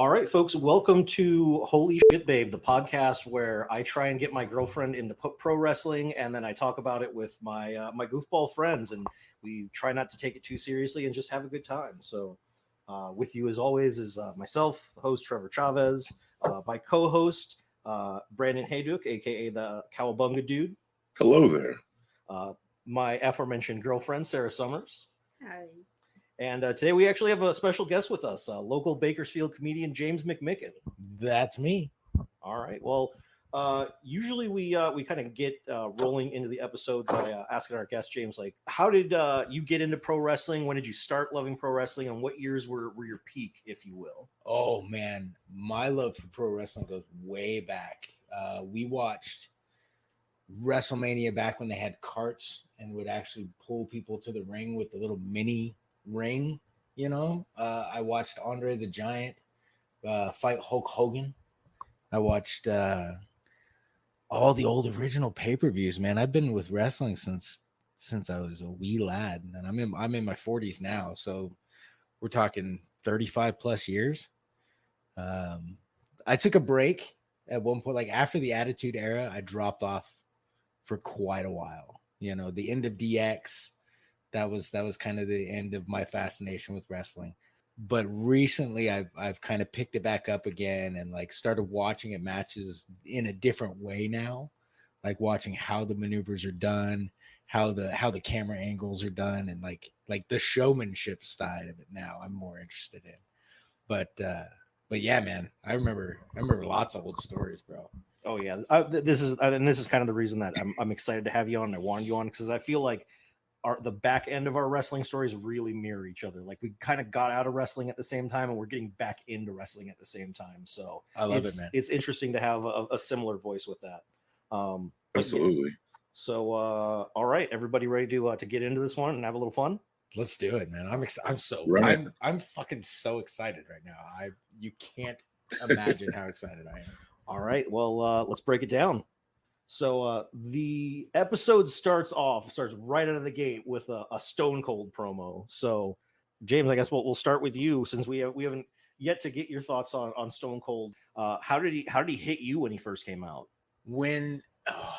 All right, folks, welcome to Holy Shit Babe, the podcast where I try and get my girlfriend into pro wrestling, and then I talk about it with my goofball friends, and we try not to take it too seriously and just have a good time. So, with you as always is myself, host Trevor Chavez, my co-host Brandon Hayduk, aka the Cowabunga Dude. Hello there. My aforementioned girlfriend Sarah Summers. Hi. And today we actually have a special guest with us, local Bakersfield comedian James McMicken. That's me. All right. Well, usually we kind of get rolling into the episode by asking our guest James, like, how did you get into pro wrestling? When did you start loving pro wrestling, and what years were your peak, if you will? Oh man, my love for pro wrestling goes way back. We watched WrestleMania back when they had carts and would actually pull people to the ring with the little mini ring. I watched Andre the Giant fight Hulk Hogan. I watched all the old original pay-per-views, man. I've been with wrestling since I was a wee lad, and I'm in my 40s now, so we're talking 35 plus years. I took a break at one point, like after the Attitude Era. I dropped off for quite a while. The end of DX, that was kind of the end of my fascination with wrestling. But recently I've kind of picked it back up again and like started watching it matches in a different way now, like watching how the maneuvers are done, how the camera angles are done, and like the showmanship side of it now I'm more interested in. But yeah, man, I remember lots of old stories, bro. Oh yeah, this is kind of the reason that I'm excited to have you on. And I wanted you on because I feel like the back end of our wrestling stories really mirror each other. Like we kind of got out of wrestling at the same time, and we're getting back into wrestling at the same time. So I love it, man. It's interesting to have a similar voice with that. Absolutely. Yeah. So, all right, everybody ready to get into this one and have a little fun? Let's do it, man. I'm fucking so excited right now. You can't imagine how excited I am. All right, well, let's break it down. So the episode starts right out of the gate with a Stone Cold promo. So, James, I guess we'll start with you since we haven't yet to get your thoughts on Stone Cold. How did he hit you when he first came out? Oh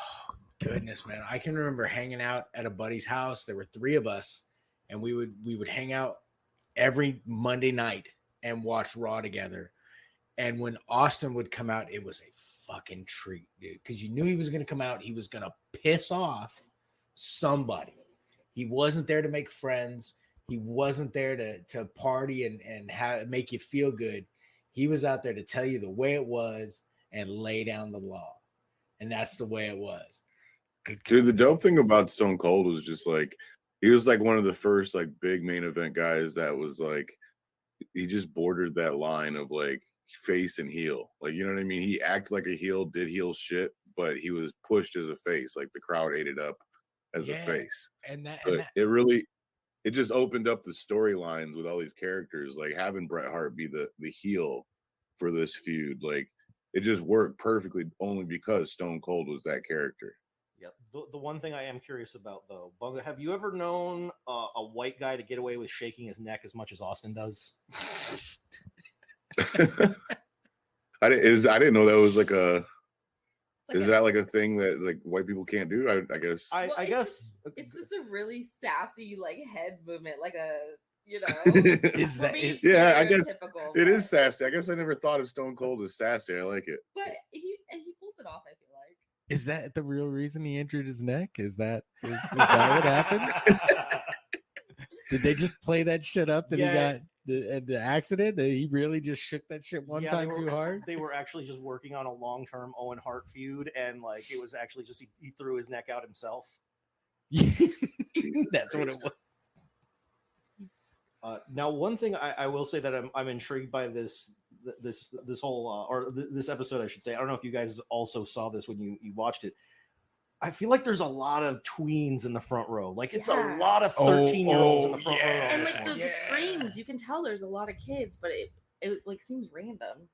goodness, man, I can remember hanging out at a buddy's house. There were three of us, and we would hang out every Monday night and watch Raw together. And when Austin would come out, it was a fucking treat, dude, because you knew he was going to come out. He was going to piss off somebody. He wasn't there to make friends. He wasn't there to party and make you feel good. He was out there to tell you the way it was and lay down the law. And that's the way it was. Dude, the dope thing about Stone Cold was just like, he was like one of the first like big main event guys that was like, he just bordered that line of like face and heel. Like, you know what I mean? He acted like a heel, did heel shit, but he was pushed as a face. Like the crowd ate it up as a face. It just opened up the storylines with all these characters, like having Bret Hart be the heel for this feud. Like it just worked perfectly only because Stone Cold was that character. Yeah. The one thing I am curious about, though, Bunga, have you ever known a white guy to get away with shaking his neck as much as Austin does? I didn't know that was like a. Is that like a thing that like white people can't do? I guess. I guess it's just a really sassy like head movement, like a Is that it? Yeah, I guess it is sassy. I guess I never thought of Stone Cold as sassy. I like it. But he pulls it off, I feel like. Is that the real reason he injured his neck? Is that what happened? Did they just play that shit up that he got the accident? That he really just shook that shit one time too hard? They were actually just working on a long-term Owen Hart feud, and like it was actually just he threw his neck out himself. That's what it was. Now, one thing I will say that I'm intrigued by this whole this episode, I should say. I don't know if you guys also saw this when you watched it. I feel like there's a lot of tweens in the front row. Like it's a lot of 13-year-olds in the front row. And like the screams, you can tell there's a lot of kids, but it was like seems random.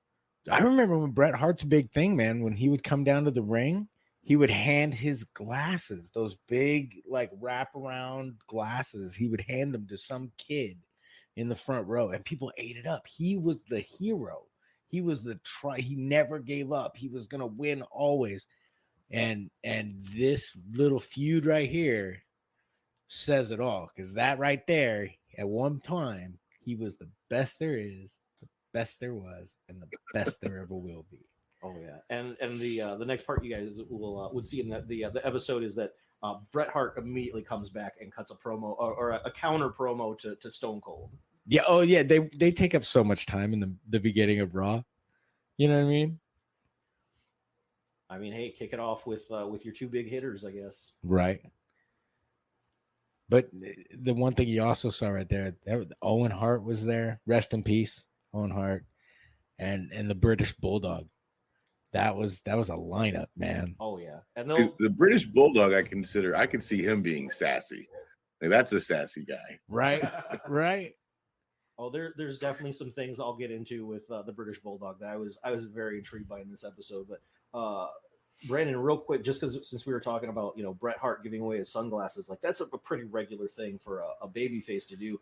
I remember when Bret Hart's big thing, man, when he would come down to the ring, he would hand his glasses, those big like wraparound glasses. He would hand them to some kid in the front row, and people ate it up. He was the hero. He was he never gave up. He was gonna win always. And this little feud right here says it all, because that right there, at one time, he was the best there is, the best there was, and the best there ever will be. Oh yeah, and the next part you guys will would see in the episode is that Bret Hart immediately comes back and cuts a promo or a counter promo to Stone Cold. Yeah. Oh yeah. They take up so much time in the beginning of Raw. You know what I mean? I mean, hey, kick it off with your two big hitters, I guess. Right. But the one thing you also saw right there, Owen Hart was there. Rest in peace, Owen Hart, and the British Bulldog. That was a lineup, man. Oh yeah, and the British Bulldog, I could see him being sassy. Like, that's a sassy guy, right? Right. Oh, there's definitely some things I'll get into with the British Bulldog that I was very intrigued by in this episode. But Brandon, real quick, just because since we were talking about Bret Hart giving away his sunglasses, like that's a pretty regular thing for a baby face to do.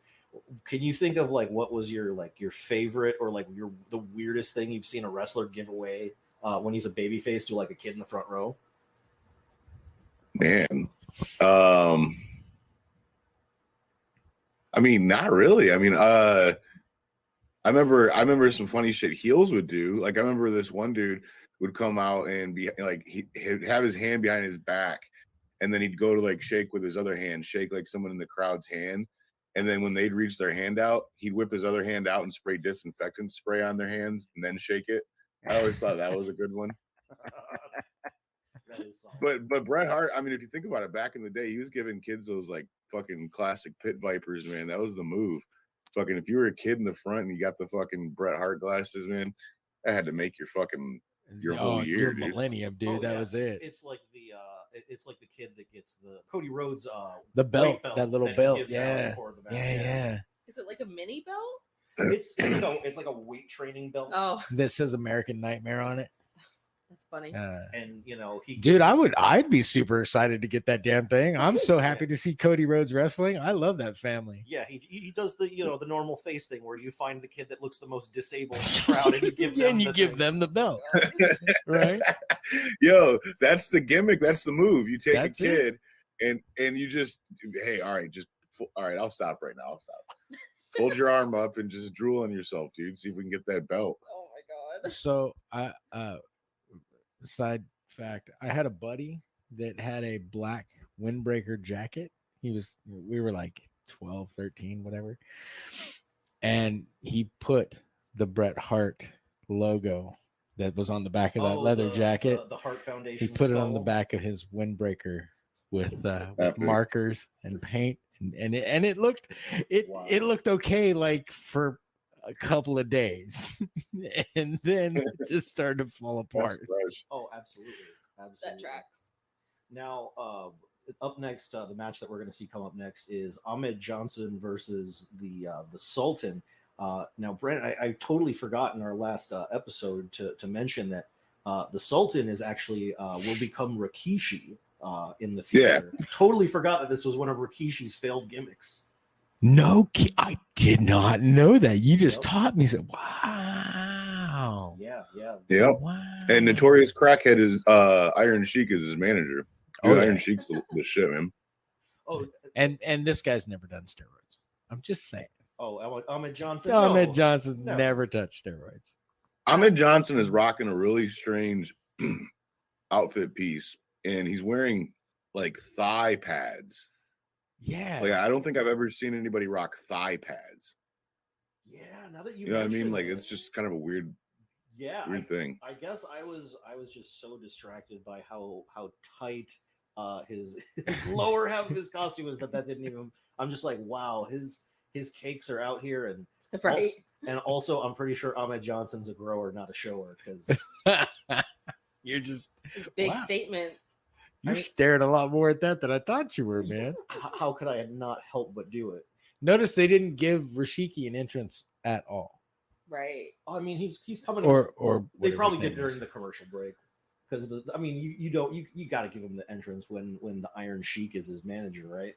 Can you think of like what was your favorite or like the weirdest thing you've seen a wrestler give away when he's a baby face to like a kid in the front row? Man, I mean, not really. I mean, I remember some funny shit heels would do. Like, I remember this one dude would come out and be like, he'd have his hand behind his back, and then he'd go to like shake with his other hand, shake like someone in the crowd's hand. And then when they'd reach their hand out, he'd whip his other hand out and spray disinfectant spray on their hands and then shake it. I always thought that was a good one. But Bret Hart, I mean, if you think about it, back in the day, he was giving kids those like fucking classic pit vipers, man. That was the move. Fucking, if you were a kid in the front and you got the fucking Bret Hart glasses, man, that had to make your whole year, your dude. millennium, dude. That was it. It's like the kid that gets the Cody Rhodes the belt, belt that little belt. Yeah. Yeah. Is it like a mini belt? It's like a weight training belt. Oh, That says American Nightmare on it. that's funny. And I'd be super excited to get that damn thing. I'm so happy to see Cody Rhodes wrestling. I love that family. Yeah, he does the the normal face thing where you find the kid that looks the most disabled in the crowd and you give them them the belt. Right? Yo, that's the gimmick. That's the move. You take a kid and you just, hey, all right, I'll stop right now. I'll stop. Fold your arm up and just drool on yourself, dude. See if we can get that belt. Oh my god. So side fact, I had a buddy that had a black windbreaker jacket. We were like 12, 13, whatever. And he put the Bret Hart logo that was on the back of that leather jacket. The Hart Foundation. He put it on the back of his windbreaker with markers and paint. And it looked it looked okay like for a couple of days, and then it just started to fall apart. Oh, absolutely. That tracks. Now, up next, the match that we're going to see come up next is Ahmed Johnson versus the Sultan. Now, Brent, I totally forgot in our last episode to mention that the Sultan is actually will become Rikishi in the future. Yeah. Totally forgot that this was one of Rikishi's failed gimmicks. No, I did not know that. You just taught me. Wow. Yeah. Wow. And Notorious Crackhead is Iron Sheik is his manager. Iron Sheik's the shit, man. Oh, and this guy's never done steroids. I'm just saying. Oh, Ahmed Johnson. Ahmed Johnson's never touched steroids. Ahmed Johnson is rocking a really strange outfit piece, and he's wearing like thigh pads. Yeah. Like, I don't think I've ever seen anybody rock thigh pads. Yeah, now that you know what I mean? Like, it's just kind of a weird thing. I guess I was just so distracted by how tight his lower half of his costume is that didn't even. I'm just like, wow, his cakes are out here, and right. Also, I'm pretty sure Ahmed Johnson's a grower, not a shower, because you're just big statements. You're staring a lot more at that than I thought you were, man. How could I not help but do it? Notice they didn't give Rashiki an entrance at all. Right. I mean, he's coming. Or they probably did during the commercial break, because you got to give him the entrance when the Iron Sheik is his manager, right?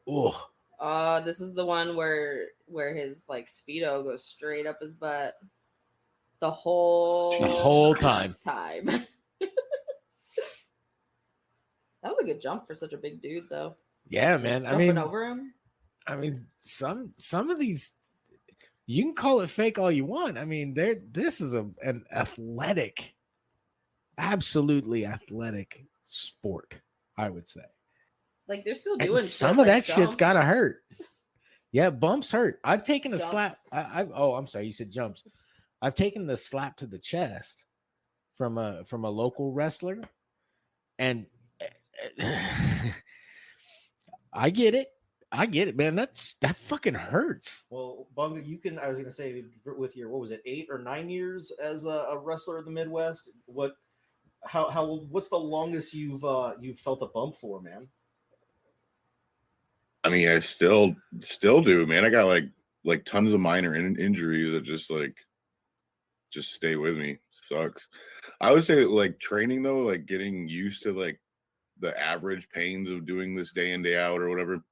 Oh. This is the one where his like Speedo goes straight up his butt. The whole time. That was a good jump for such a big dude, though. Yeah, man. Jumping over him. I mean, some of these, you can call it fake all you want. I mean, this is an athletic, absolutely athletic sport, I would say. Like they're still And doing some shit, of like that shit's jumps. gotta hurt. Yeah, bumps hurt. I've taken a Jumps. slap. I'm sorry, you said jumps. I've taken the slap to the chest from a local wrestler, and I get it, man. That fucking hurts. Well, Bunga, you can. I was going to say with your, what was it, 8 or 9 years as a wrestler in the Midwest? What's the longest you've felt a bump for, man? I mean, I still do, man. I got like tons of minor injuries that just stay with me. Sucks. I would say that, like, training though, like getting used to like the average pains of doing this day in, day out or whatever.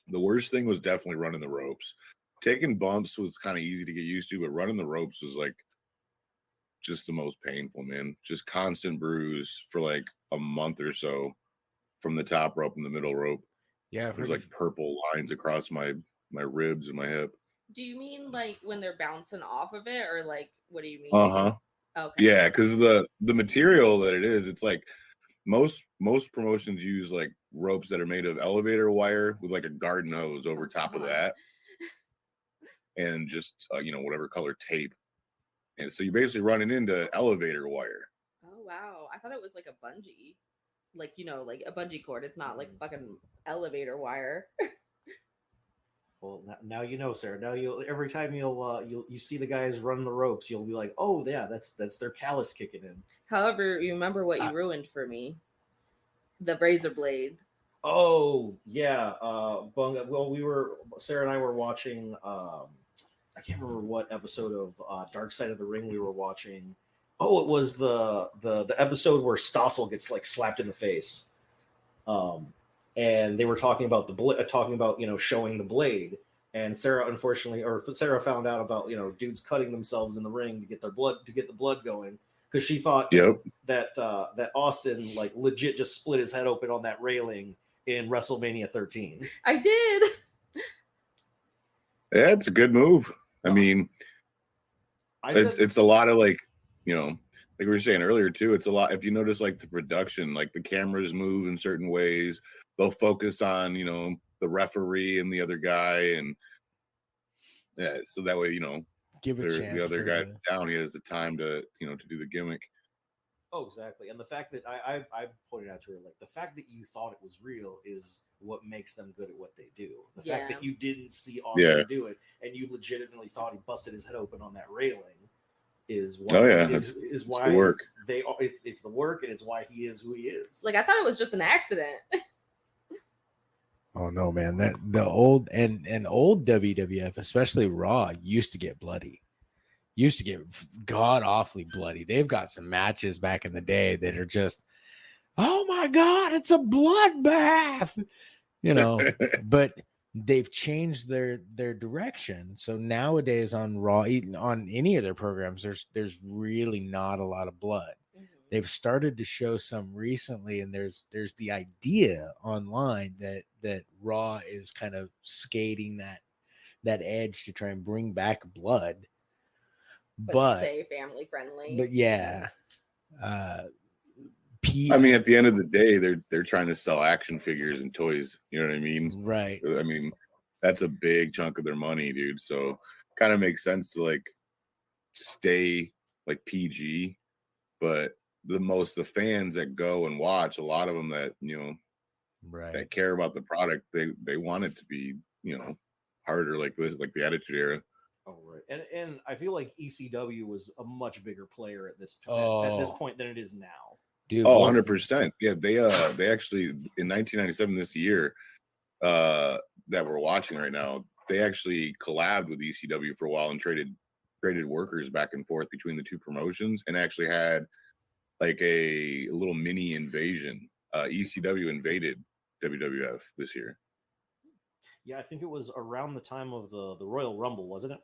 The worst thing was definitely running the ropes. Taking bumps was kind of easy to get used to, but running the ropes was like just the most painful, man. Just constant bruise for like a month or so from the top rope and the middle rope. Yeah, There's like purple lines across my ribs and my hip. Do you mean like when they're bouncing off of it, or like what do you mean? Okay. Yeah, because the material that it is, it's like most promotions use like ropes that are made of elevator wire with like a garden hose over top of that, and just whatever color tape, and so you're basically running into elevator wire. Oh wow, I thought it was like a bungee, like like a bungee cord. It's not like fucking elevator wire. Well, now you know, Sarah. Now every time you see the guys running the ropes, you'll be like, oh yeah, that's their callus kicking in. However, you remember what you ruined for me? The razor blade. Oh yeah, Bunga. Well, Sarah and I were watching. I can't remember what episode of Dark Side of the Ring we were watching. Oh, it was the episode where Stossel gets like slapped in the face. And they were talking about showing the blade. And Sarah found out about dudes cutting themselves in the ring to get the blood going, because she thought that Austin like legit just split his head open on that railing in WrestleMania 13. I did. Yeah, it's a good move. I mean, it's a lot of like we were saying earlier too. It's a lot. If you notice, like the production, like the cameras move in certain ways. They'll focus on the referee and the other guy, and so that way give a chance the other guy down. He has the time to to do the gimmick. Oh, exactly. And the fact that I pointed out to her, like, the fact that you thought it was real is what makes them good at what they do. The fact that you didn't see Austin do it and you legitimately thought he busted his head open on that railing is why. Is why the work. It's the work, and it's why he is who he is. Like, I thought it was just an accident. Oh no, man! That the old old WWF, especially Raw, used to get bloody. Used to get god awfully bloody. They've got some matches back in the day that are just, oh my god, it's a bloodbath, But they've changed their direction. So nowadays on Raw, on any of their programs, there's really not a lot of blood. They've started to show some recently, and there's the idea online that Raw is kind of skating that edge to try and bring back blood, but stay family friendly. But yeah, I mean, at the end of the day, they're trying to sell action figures and toys. You know what I mean? Right. I mean, that's a big chunk of their money, dude. So kind of makes sense to like stay like PG, but the fans that go and watch, a lot of them that right, that care about the product, they want it to be harder, like this, like the Attitude Era. Oh right, and I feel like ECW was a much bigger player at this point than it is now. Dude, 100%. Yeah, they actually in 1997, this year that we're watching right now, they actually collabed with ECW for a while and traded workers back and forth between the two promotions, and actually had like a little mini invasion. ECW invaded WWF this year. Yeah, I think it was around the time of the Royal Rumble, wasn't it?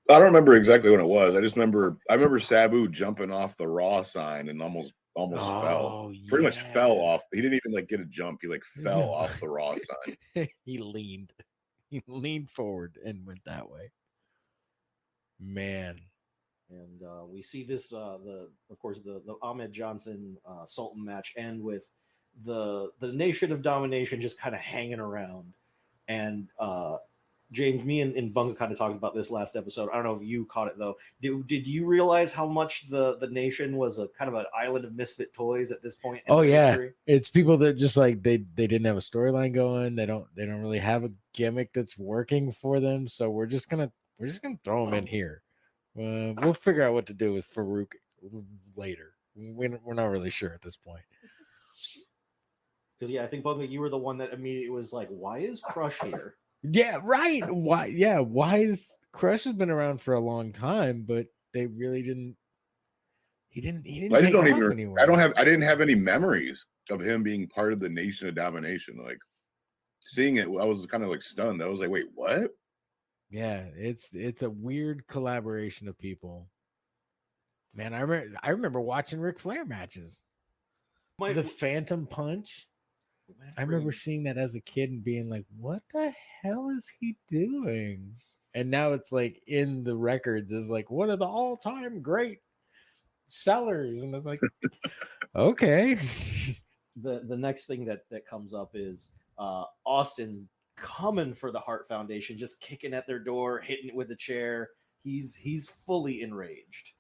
I don't remember exactly what it was. I remember Sabu jumping off the Raw sign and almost fell. Pretty much fell off. He didn't even like get a jump. He like fell off the Raw sign. He leaned forward and went that way. Man. And we see this, of course, the Ahmed Johnson Sultan match end with the Nation of Domination just kind of hanging around. And James, me and Bunga kind of talked about this last episode. I don't know if you caught it though. Did you realize how much the Nation was a kind of an island of misfit toys at this point? Oh yeah, history? It's people that just like they didn't have a storyline going. They don't really have a gimmick that's working for them. So we're just gonna throw them in here. We'll figure out what to do with Farouk later. We're not really sure at this point. Because I think Bunga, you were the one that immediately was like, "Why is Crush here?" Yeah, right. Why? Yeah, why is Crush has been around for a long time, but they really didn't. He didn't. I didn't have any memories of him being part of the Nation of Domination. Like seeing it, I was kind of like stunned. I was like, "Wait, what?" Yeah, it's a weird collaboration of people. Man, I remember watching Ric Flair matches. The Phantom Punch. I remember seeing that as a kid and being like, what the hell is he doing? And now it's like in the records is like one of the all-time great sellers. And it's like, okay. The next thing that comes up is Austin coming for the Hart Foundation, just kicking at their door, hitting it with a chair. He's fully enraged.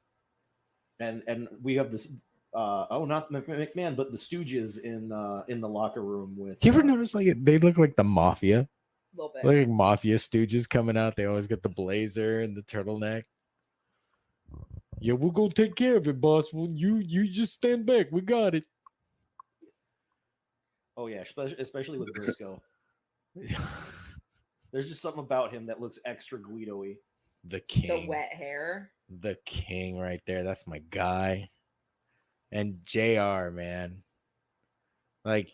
And we have this not McMahon, but the Stooges in the locker room with. Do you ever notice like they look like the mafia? A little bit. Like mafia Stooges coming out. They always get the blazer and the turtleneck. Yeah, we'll go take care of it, boss. Well, you just stand back. We got it. Oh yeah, especially with Briscoe. There's just something about him that looks extra Guido-y. The king. The wet hair. The king right there. That's my guy. And JR, man. Like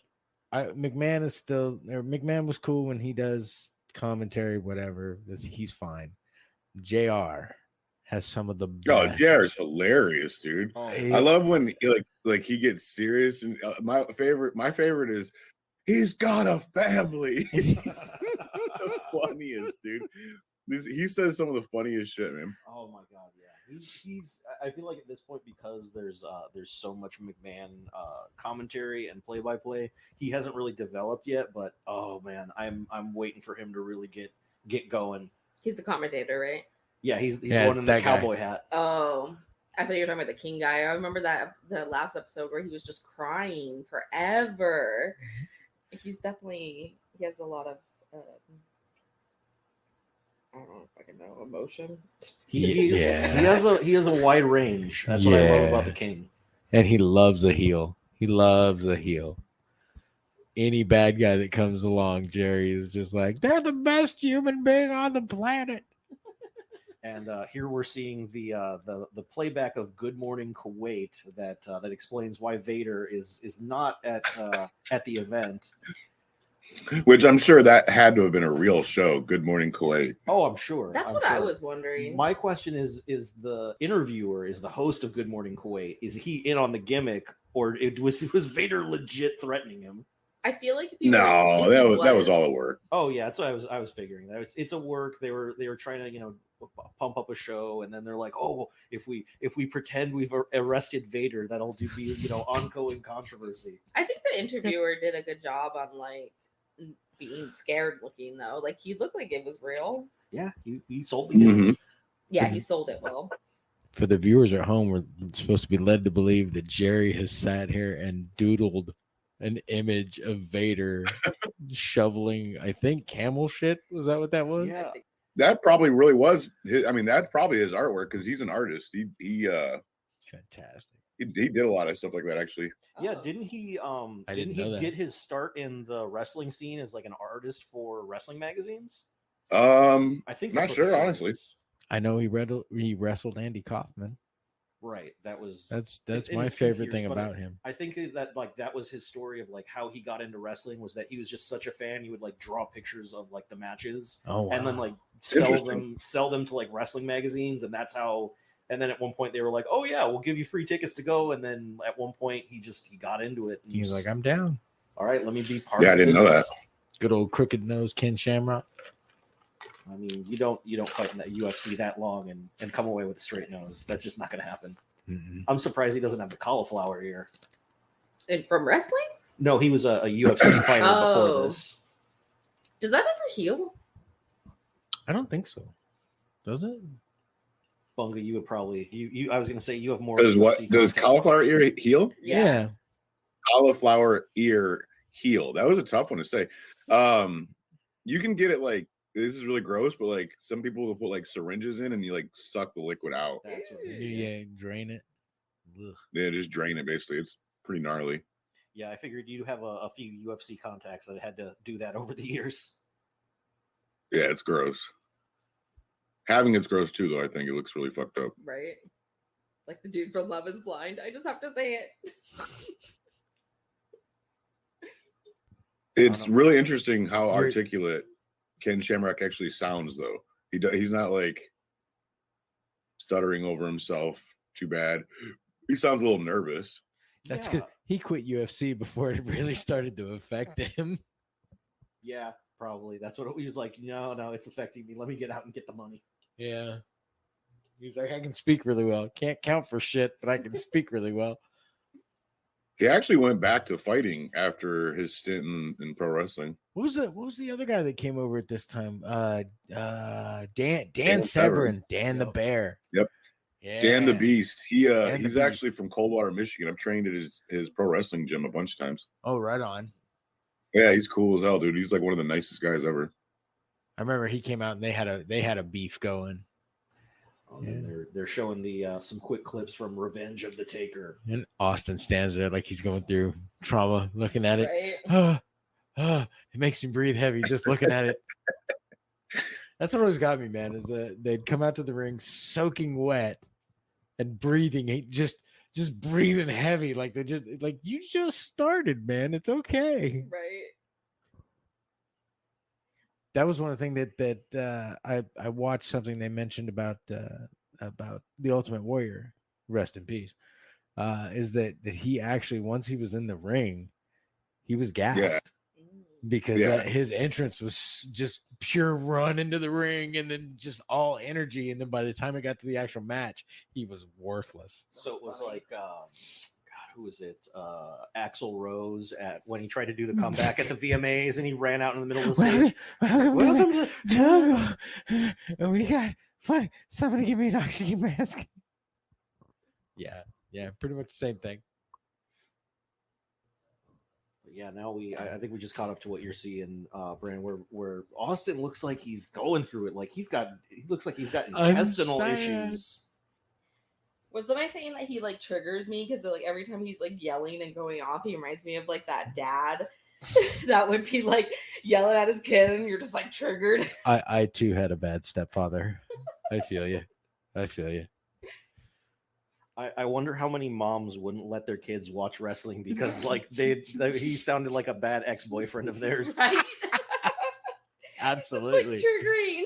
McMahon was cool when he does commentary, whatever. He's fine. JR has some of the best. Oh, JR is hilarious, dude. Oh, I love when he gets serious. And my favorite is he's got a family. The funniest, dude. He says some of the funniest shit, man. Oh my god, yeah. He's. I feel like at this point, because there's so much McMahon commentary and play-by-play, he hasn't really developed yet. But oh man, I'm waiting for him to really get going. He's the commentator, right? Yeah, he's the one in the cowboy hat. Oh, I thought you were talking about the King guy. I remember that the last episode where he was just crying forever. He has a lot of. I don't know if I can know emotion. He has a wide range. That's what I love about the King. And he loves a heel. He loves a heel. Any bad guy that comes along, Jerry is just like, they're the best human being on the planet. And here we're seeing the playback of Good Morning Kuwait that explains why Vader is not at the event. Which I'm sure that had to have been a real show. Good Morning Kuwait. Oh, I'm sure. That's what I was wondering. My question is the interviewer, is the host of Good Morning Kuwait, is he in on the gimmick, or was Vader legit threatening him? I feel like that was all at work. Oh yeah, that's what I was figuring. That it's a work. They were trying to pump up a show, and then they're like, oh, if we pretend we've arrested Vader, that'll be ongoing controversy. I think the interviewer did a good job on like being scared looking though. Like he looked like it was real. Yeah, he sold the game. Mm-hmm. Yeah, he sold it well. For the viewers at home, we're supposed to be led to believe that Jerry has sat here and doodled an image of Vader shoveling, I think, camel shit. Was that what that was? Yeah. That probably really was that's probably his artwork because he's an artist. He fantastic. He did a lot of stuff like that, actually. Yeah, didn't he didn't he get his start in the wrestling scene as like an artist for wrestling magazines? I think not sure, honestly. I know he wrestled Andy Kaufman. Right. That was That's in my his peak favorite years, thing but about him. I think that like that was his story of like how he got into wrestling was that he was just such a fan. He would like draw pictures of like the matches Oh, wow. and then like Interesting. sell them to like wrestling magazines, and that's how. And then at one point they were like, "Oh yeah, we'll give you free tickets to go." And then at one point he got into it. And He was like, "I'm down." "All right, let me be part Yeah, of I the didn't know business." Good old crooked nose Ken Shamrock. I mean, you don't fight in that UFC that long and come away with a straight nose. That's just not going to happen. Mm-mm. I'm surprised he doesn't have the cauliflower ear. And from wrestling? No, he was a UFC fighter before Oh. this. Does that ever heal? I don't think so. Does it? Bunga, you would probably you. I was going to say you have more. Does UFC content. cauliflower ear heal? Yeah. Cauliflower ear heal. That was a tough one to say. You can get it like this is really gross, but like some people will put like syringes in and you like suck the liquid out. That's what it is, Yeah, drain it. Ugh. Yeah, just drain it basically. It's pretty gnarly. Yeah, I figured you have a few UFC contacts that had to do that over the years. Yeah, it's gross. Having it's gross too, though. I think it looks really fucked up. Right? Like the dude from Love is Blind. I just have to say it. It's really interesting how You're- articulate Ken Shamrock actually sounds, though. He's not like stuttering over himself too bad. He sounds a little nervous. That's yeah. good. He quit UFC before it really started to affect him. Yeah, probably. That's what he was like. No, it's affecting me. Let me get out and get the money. Yeah. He's like, I can speak really well. Can't count for shit, but I can speak really well. He actually went back to fighting after his stint in pro wrestling. What was the other guy that came over at this time? Dan Severin. Severin, Dan the Yep. Bear. Yep. Yeah. Dan the Beast. Dan the He's actually Beast. from Coldwater, Michigan. I've trained at his pro wrestling gym a bunch of times. Oh, right on. Yeah, he's cool as hell, dude. He's like one of the nicest guys ever. I remember he came out and they had a beef going. And they're showing the some quick clips from Revenge of the Taker. And Austin stands there like he's going through trauma, looking at it. Right? It makes me breathe heavy just looking at it. That's what always got me, man, is that they'd come out to the ring soaking wet and breathing, just breathing heavy. Like you just started, man. It's okay. Right? That was one of the things that I watched something they mentioned about the Ultimate Warrior, rest in peace, is that he actually, once he was in the ring, he was gassed because his entrance was just pure run into the ring and then just all energy, and then by the time it got to the actual match, he was worthless. So it was like God, who was it? Axl Rose when he tried to do the comeback at the VMAs and he ran out in the middle of the stage. Welcome to the jungle. And we got fine. Somebody give me an oxygen mask. Yeah, pretty much the same thing. But yeah, now I think we just caught up to what you're seeing, Brandon, where Austin looks like he's going through it. Like he looks like he's got intestinal issues. Was somebody saying that he like triggers me because like every time he's like yelling and going off, he reminds me of like that dad that would be like yelling at his kid, and you're just like triggered. I too had a bad stepfather. I feel you. I wonder how many moms wouldn't let their kids watch wrestling because like he sounded like a bad ex-boyfriend of theirs. Right? Absolutely. Just, like, triggering.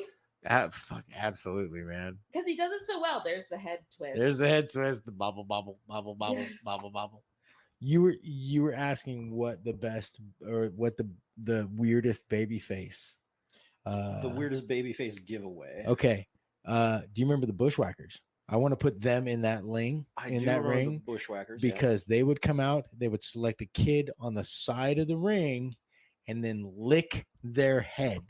Fuck, absolutely, man. Because he does it so well. There's the head twist. There's the head twist, the bobble, Yes. bobble. You were asking what the best or what the weirdest baby face. The weirdest babyface giveaway. Okay. Do you remember the Bushwhackers? I want to put them in that ring, ring, Bushwhackers, because they would come out. They would select a kid on the side of the ring, and then lick their head.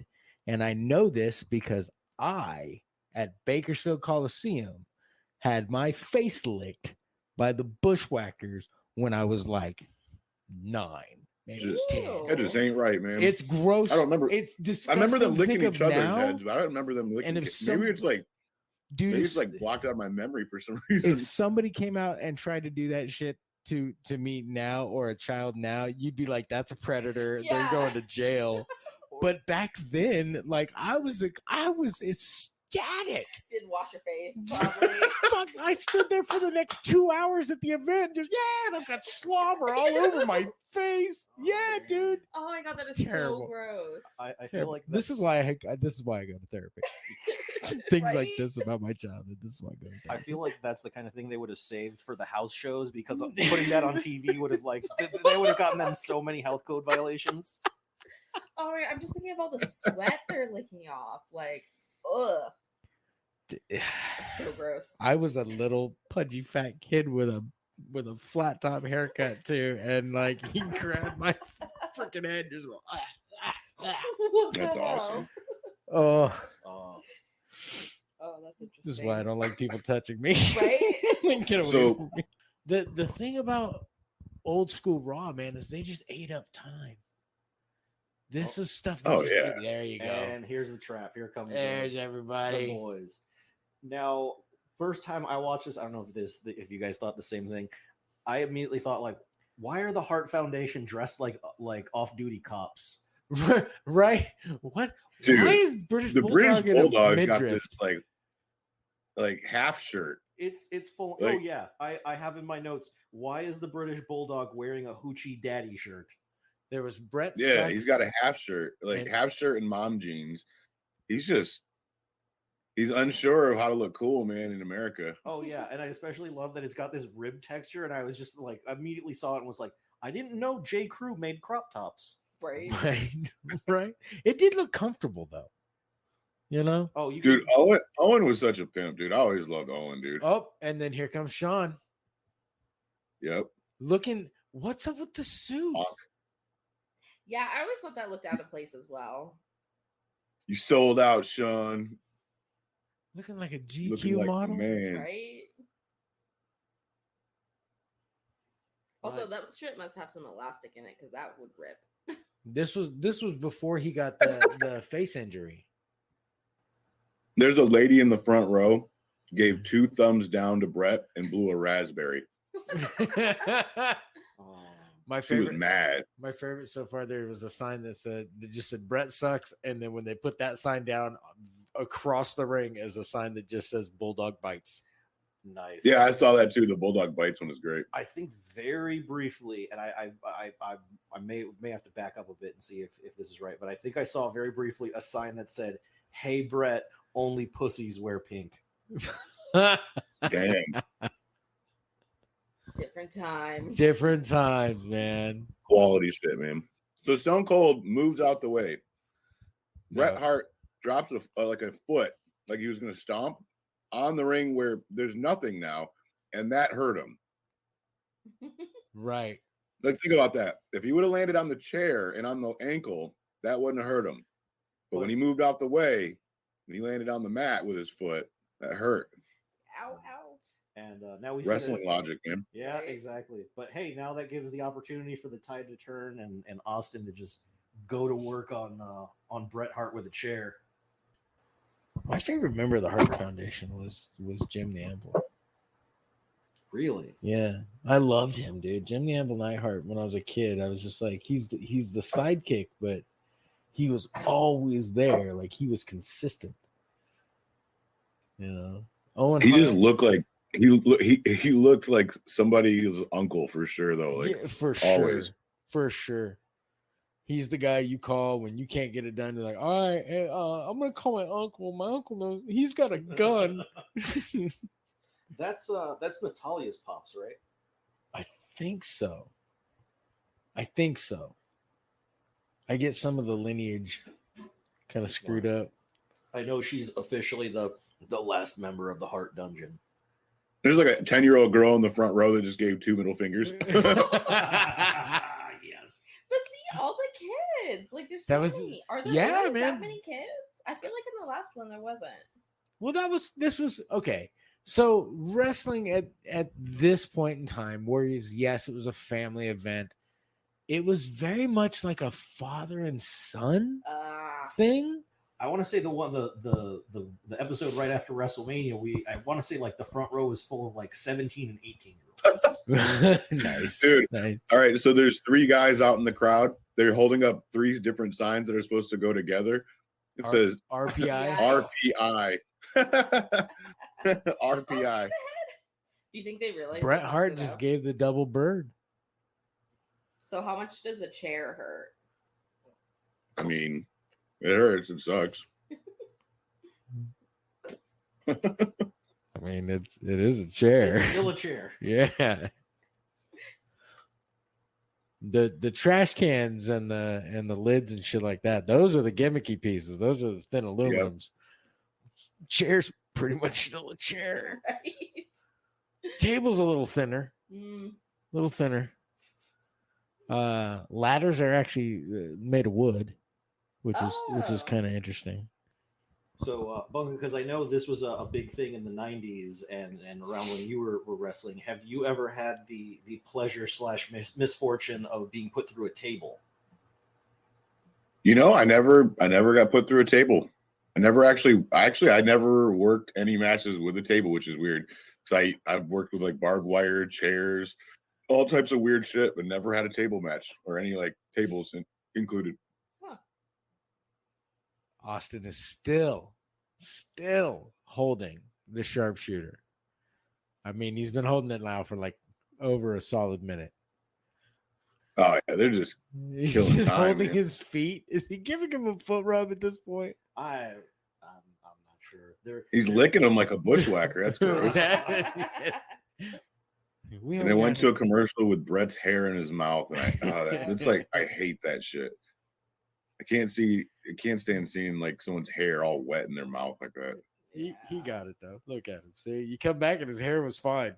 And I know this because I, at Bakersfield Coliseum, had my face licked by the Bushwhackers when I was like 9, maybe 10. That just ain't right, man. It's gross. I don't remember. It's disgusting. I remember them licking Think each of other's now, heads, but I don't remember them licking. and if Maybe it's like, dude, maybe it's like blocked out of my memory for some reason. if somebody came out and tried to do that shit to me now, or a child now, you'd be like, that's a predator. Yeah. They're going to jail. But back then, like I was ecstatic. Didn't wash your face, probably. Fuck, I stood there for the next 2 hours at the event. Just and I've got slobber all over my face. Yeah, dude. Oh my god, that It's is terrible. so gross. I feel like this is that's- why this is why I go to therapy. Things like Right? this about my childhood. This is why I go to therapy. I feel like that's the kind of thing they would have saved for the house shows because putting that on TV would have like they would have gotten them so many health code violations. Oh my god, I'm just thinking of all the sweat they're licking off. Like, ugh. It's so gross. I was a little pudgy fat kid with a flat top haircut too, and like he grabbed my freaking head and just go. What the That's hell? awesome. Oh, Oh, that's interesting. this is why I don't like people touching me. Right? Get away So- from me. The thing about old school Raw, man, is they just ate up time. This is stuff. That Oh, just yeah. there you go. And here's the trap. Here comes There's the everybody. boys. Now, first time I watched this, I don't know if you guys thought the same thing. I immediately thought like, why are the Hart Foundation dressed like off-duty cops? Right? What? Dude, Why is British The British Bulldog in a Bulldog's got midriff? this like half shirt. It's full. Like- oh yeah, I have in my notes. Why is the British Bulldog wearing a Hoochie Daddy shirt? There was Brett. Yeah, Sachs. he's got a half shirt, like And- half shirt and mom jeans. He's unsure of how to look cool, man, in America. Oh yeah, and I especially love that it's got this rib texture, and I was just like immediately saw it and was like, I didn't know J. Crew made crop tops. Right? Right, right. It did look comfortable though. You know. Oh, you Dude, could- Owen was such a pimp, dude. I always loved Owen, dude. Oh, and then here comes Sean. Yep. Looking. What's up with the suit? Yeah, I always thought that looked out of place as well. You sold out, Sean. Looking like a Looking GQ like model. the man. Right? Also, Right. that strip must have some elastic in it because that would rip. This was before he got the face injury. There's a lady in the front row, gave 2 thumbs down to Brett and blew a raspberry. Oh. My She was favorite. mad. My favorite so far. There was a sign that just said Brett sucks, and then when they put that sign down across the ring is a sign that just says Bulldog bites. Nice. Yeah, I saw that too. The Bulldog Bites one is great. I think very briefly, and I may have to back up a bit and see if this is right, but I think I saw very briefly a sign that said, "Hey Brett, only pussies wear pink." Damn. Different time. Different times, man. Quality shit, man. So Stone Cold moves out the way. Bret No. Hart drops a foot, like he was going to stomp on the ring where there's nothing now, and that hurt him. Right. Like, think about that. If he would have landed on the chair and on the ankle, that wouldn't have hurt him. But when he moved out the way and he landed on the mat with his foot, that hurt. Ow, ow. And now we see Wrestling that- logic, man. Yeah, Right. exactly. But hey, now that gives the opportunity for the tide to turn and Austin to just go to work on Bret Hart with a chair. My favorite member of the Hart Foundation was Jim the Anvil. Really? Yeah, I loved him, dude. Jim the Anvil Neidhart. When I was a kid, I was just like, he's the sidekick, but he was always there. Like he was consistent. You know, Owen. He just Hart- looked like he looked like somebody's uncle for sure, though. Like, yeah, for always. sure, for sure. He's the guy you call when you can't get it done. You're like, all right, hey, I'm gonna call my uncle. My uncle knows he's got a gun. That's Natalia's pops, right? I think so. I think so. I get some of the lineage kind of screwed up. I know she's officially the last member of the Hart Dungeon. there's like a 10-year-old girl in the front row that just gave 2 middle fingers. Yes. But see, all the kids. Like, there's so That was- many. Are there yeah, always man. that many kids? I feel like in the last one there wasn't. Well, this was okay. So wrestling at this point in time, Warriors, yes, it was a family event. It was very much like a father and son thing. I want to say the episode right after WrestleMania, I want to say like the front row was full of like 17 and 18-year-olds. Nice, Dude. nice. All right, so there's 3 guys out in the crowd. They're holding up 3 different signs that are supposed to go together. It says RPI. Yeah. RPI. RPI. Do you think they realize Bret they fucked Hart it just up? gave the double bird. So how much does a chair hurt? I mean, it hurts. It sucks. I mean, it is a chair. It's still a chair. Yeah. The trash cans and the lids and shit like that. Those are the gimmicky pieces. Those are the thin aluminums. Chair's pretty much still a chair. Right? Table's a little thinner. Mm. A little thinner. Ladders are actually made of wood, which is Oh. kind of interesting. So, Bunga, because I know this was a big thing in the '90s and around when you were wrestling. Have you ever had the pleasure / misfortune of being put through a table? You know, I never got put through a table. I never I never worked any matches with a table, which is weird. Because I've worked with like barbed wire, chairs, all types of weird shit, but never had a table match or any like tables included. Austin is still holding the sharpshooter. I mean, he's been holding it now for like over a solid minute. Oh yeah, they're just He's killing just time, holding man. his feet. Is he giving him a foot rub at this point? I'm not sure. he's licking them like a bushwhacker. That's gross. We And they went to a commercial with Brett's hair in his mouth, and it's like I hate that shit. I can't stand seeing like someone's hair all wet in their mouth like that. He got it though. Look at him. See, you come back and his hair was fine.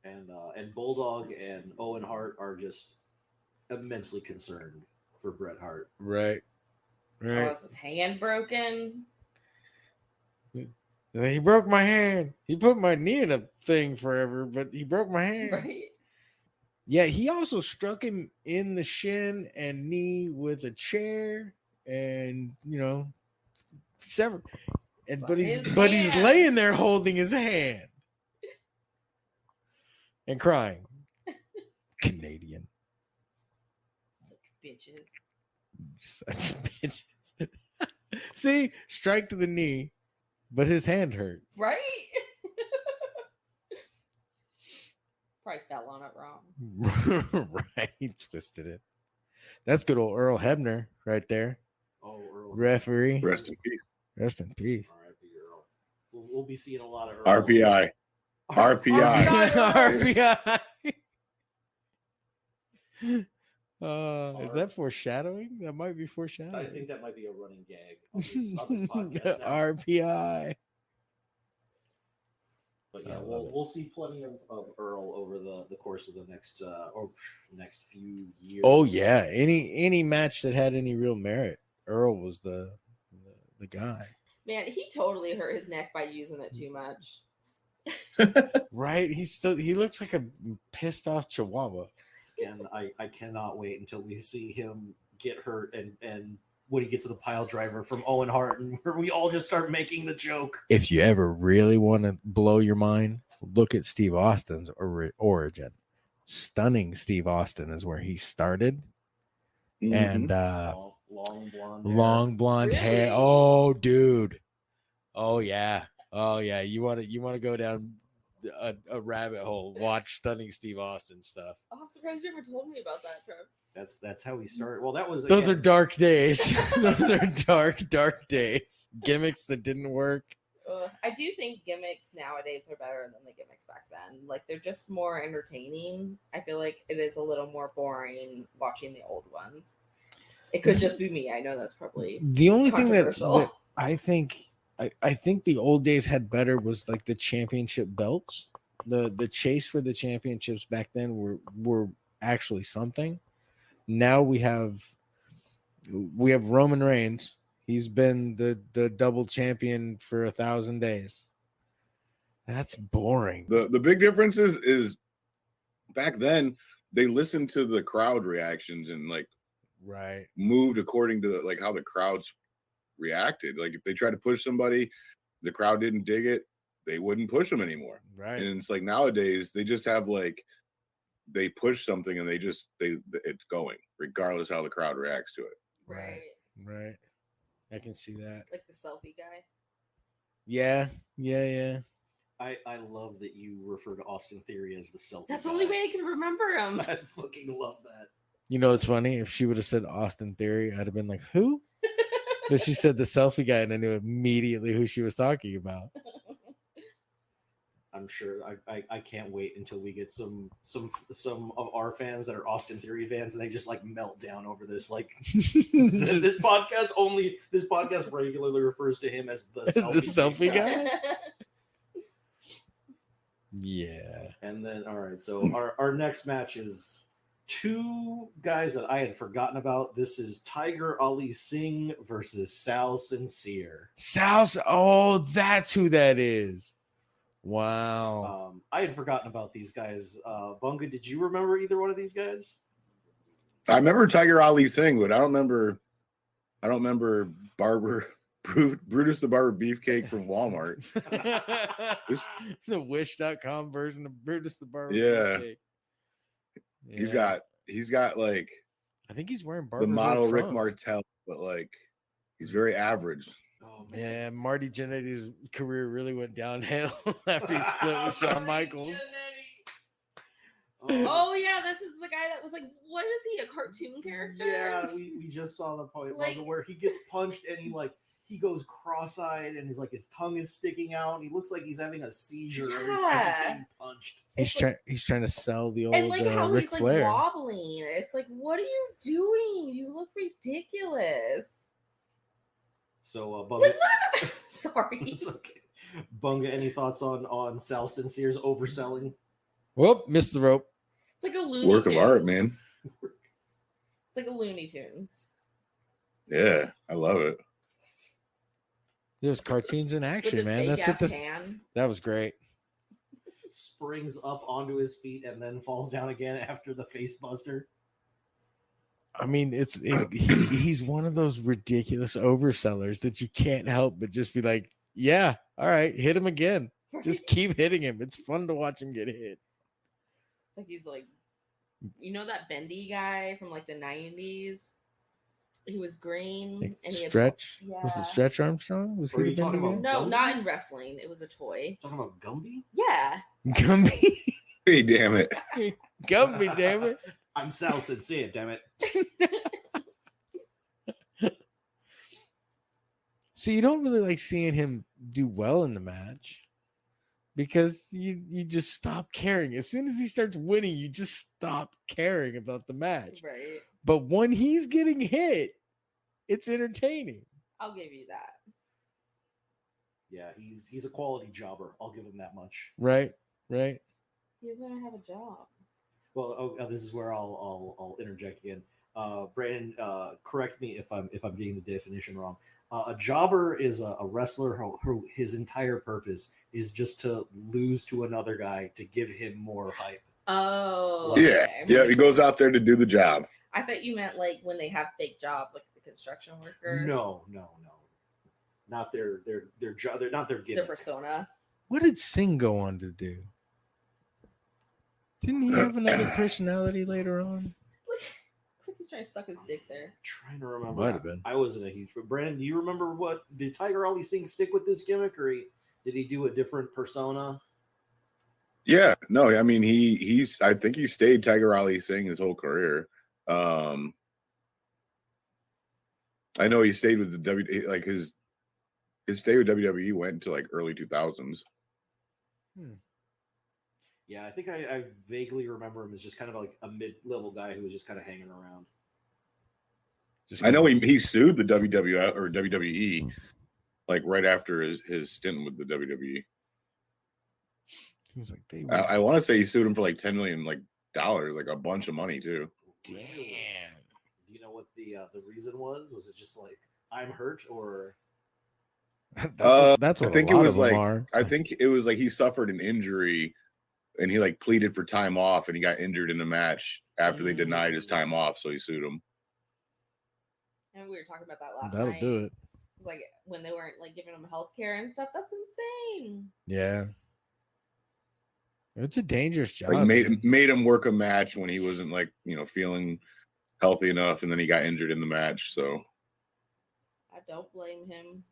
And Bulldog and Owen Hart are just immensely concerned for Bret Hart. Right. Oh, is his hand broken? He broke my hand. He put my knee in a thing forever, but he broke my hand. Right. Yeah, he also struck him in the shin and knee with a chair, and severed. And but he's hand. laying there holding his hand and crying. Canadian. Such bitches. Such bitches. See, strike to the knee, but his hand hurt. Right? Probably fell on it wrong. Right, he twisted it. That's good old Earl Hebner right there. Oh, Earl. Referee. Rest in peace. Rest in peace. R.I.P. Earl. We'll be seeing a lot of Earl. RPI. RPI. Is that foreshadowing? That might be foreshadowing. I think that might be a running gag on this podcast now. RPI. But yeah, we'll see plenty of Earl over the course of the next few years. Oh yeah, any match that had any real merit, Earl was the guy. Man, he totally hurt his neck by using it too much. Right? He looks like a pissed off chihuahua. And I cannot wait until we see him get hurt and when he gets to the pile driver from Owen Hart, and where we all just start making the joke. If you ever really want to blow your mind, look at Steve Austin's origin. Stunning Steve Austin is where he started. Mm-hmm. And long blonde hair. Really? hair. Oh, dude. Oh yeah. You want to go down a rabbit hole? Watch Stunning Steve Austin stuff. Oh, I'm surprised you never told me about that, Trev. That's how he started. Well, that was Those are dark days. Those are dark days. Gimmicks that didn't work. I do think gimmicks nowadays are better than the gimmicks back then. Like, they're just more entertaining. I feel like it is a little more boring watching the old ones. It could just be me. I know that's probably The only thing that controversial. I think the old days had better was like the championship belts. The chase for the championships back then were actually something. Now we have Roman Reigns. He's been the double champion for 1,000 days. That's boring. The big difference is back then they listened to the crowd reactions and like Right. moved according to like how the crowds reacted. Like if they tried to push somebody, the crowd didn't dig it, they wouldn't push them anymore. Right. And it's like nowadays they just have like they push something and it's going regardless how the crowd reacts to it. Right. Right. I can see that. Like the selfie guy. Yeah. I love that you refer to Austin Theory as the selfie. That's the guy. only way I can remember him. I fucking love that. You know, it's funny. If she would have said Austin Theory, I'd have been like, who? But she said the selfie guy, and I knew immediately who she was talking about. I'm sure I can't wait until we get some of our fans that are Austin Theory fans and they just like melt down over this. Like this podcast regularly refers to him as the selfie guy. Yeah. And then all right, so our next match is two guys that I had forgotten about. This is Tiger Ali Singh versus Sal Sincere. Oh, that's who that is. Wow. I had forgotten about these guys. Bunga, did you remember either one of these guys? I remember Tiger Ali Singh, but I don't remember Brutus the Barber Beefcake from Walmart. The Wish.com version of Brutus the Barber. Yeah. Beefcake. He's got like I think he's wearing Barber's the model old Rick trunks. Martel, but like he's very average. Oh, man. Yeah, Marty Jannetty's career really went downhill after he split with Shawn Michaels. Oh yeah, this is the guy that was like, what is he, a cartoon character? Yeah, we just saw the point Like- where he gets punched and he goes cross-eyed and his tongue is sticking out and he looks like he's having a seizure every time he's getting punched. He's trying to sell the old And like how Ric he's like Flair. wobbling. It's like, what are you doing? You look ridiculous. So Like, Bunga, sorry. it's okay. Bunga, any thoughts on Sal Sincere's overselling? Whoop, missed the rope. It's like a Looney Work of art, Tunes. man. It's like a Looney Tunes. Yeah, I love it. There's cartoons in With action, his man. That's what fake-ass this. tan. That was great. Springs up onto his feet and then falls down again after the face buster. I mean, he's one of those ridiculous oversellers that you can't help but just be like, yeah, all right, hit him again. Just keep hitting him. It's fun to watch him get hit. It's like he's like, you know that bendy guy from like the 90s? He was green. Like and he had- Stretch? Was Yeah. it Stretch Armstrong? Was Are he you the talking bendy about- guy? No, Gumby? not in wrestling. It was a toy. Talking about Gumby? Yeah. Gumby? Hey, damn it. Gumby, damn it. I'm Sal Sincere, damn it. So you don't really like seeing him do well in the match because you just stop caring. As soon as he starts winning, you just stop caring about the match. Right. But when he's getting hit, it's entertaining. I'll give you that. Yeah, he's a quality jobber. I'll give him that much. Right? Right? He doesn't have a job. Well, this is where I'll interject again. Brandon, correct me if I'm getting the definition wrong. A jobber is a wrestler who his entire purpose is just to lose to another guy to give him more hype. Oh. Yeah, okay. yeah, he goes out there to do the job. I thought you meant like when they have fake jobs, like the construction worker. No. Not their job. They're not their Their gimmick. persona. What did Singh go on to do? Didn't he have another personality later on? Looks like he's trying to suck his dick there. Trying to remember. Might have been. I wasn't a huge. Brandon, do you remember did Tiger Ali Singh stick with this gimmick, or did he do a different persona? Yeah, no, I mean I think he stayed Tiger Ali Singh his whole career. I know he stayed with the his stay with WWE went into like early 2000s. Yeah, I think I vaguely remember him as just kind of like a mid-level guy who was just kind of hanging around. Just I know he sued the WWF or WWE like right after his stint with the WWE. He's like, I want to say he sued him for like $10 million dollars, like a bunch of money too. damn. Do you know what the reason was? Was it just like I'm hurt, or That's what I think a it lot was of them like are. I think it was like he suffered an injury and he like pleaded for time off and he got injured in the match after they denied his time off, so he sued him. And we were talking about that last That'll night. do it. It's like when they weren't like giving him health care and stuff. That's insane. Yeah. It's a dangerous job. Like man. made him work a match when he wasn't like, feeling healthy enough, and then he got injured in the match. So I don't blame him.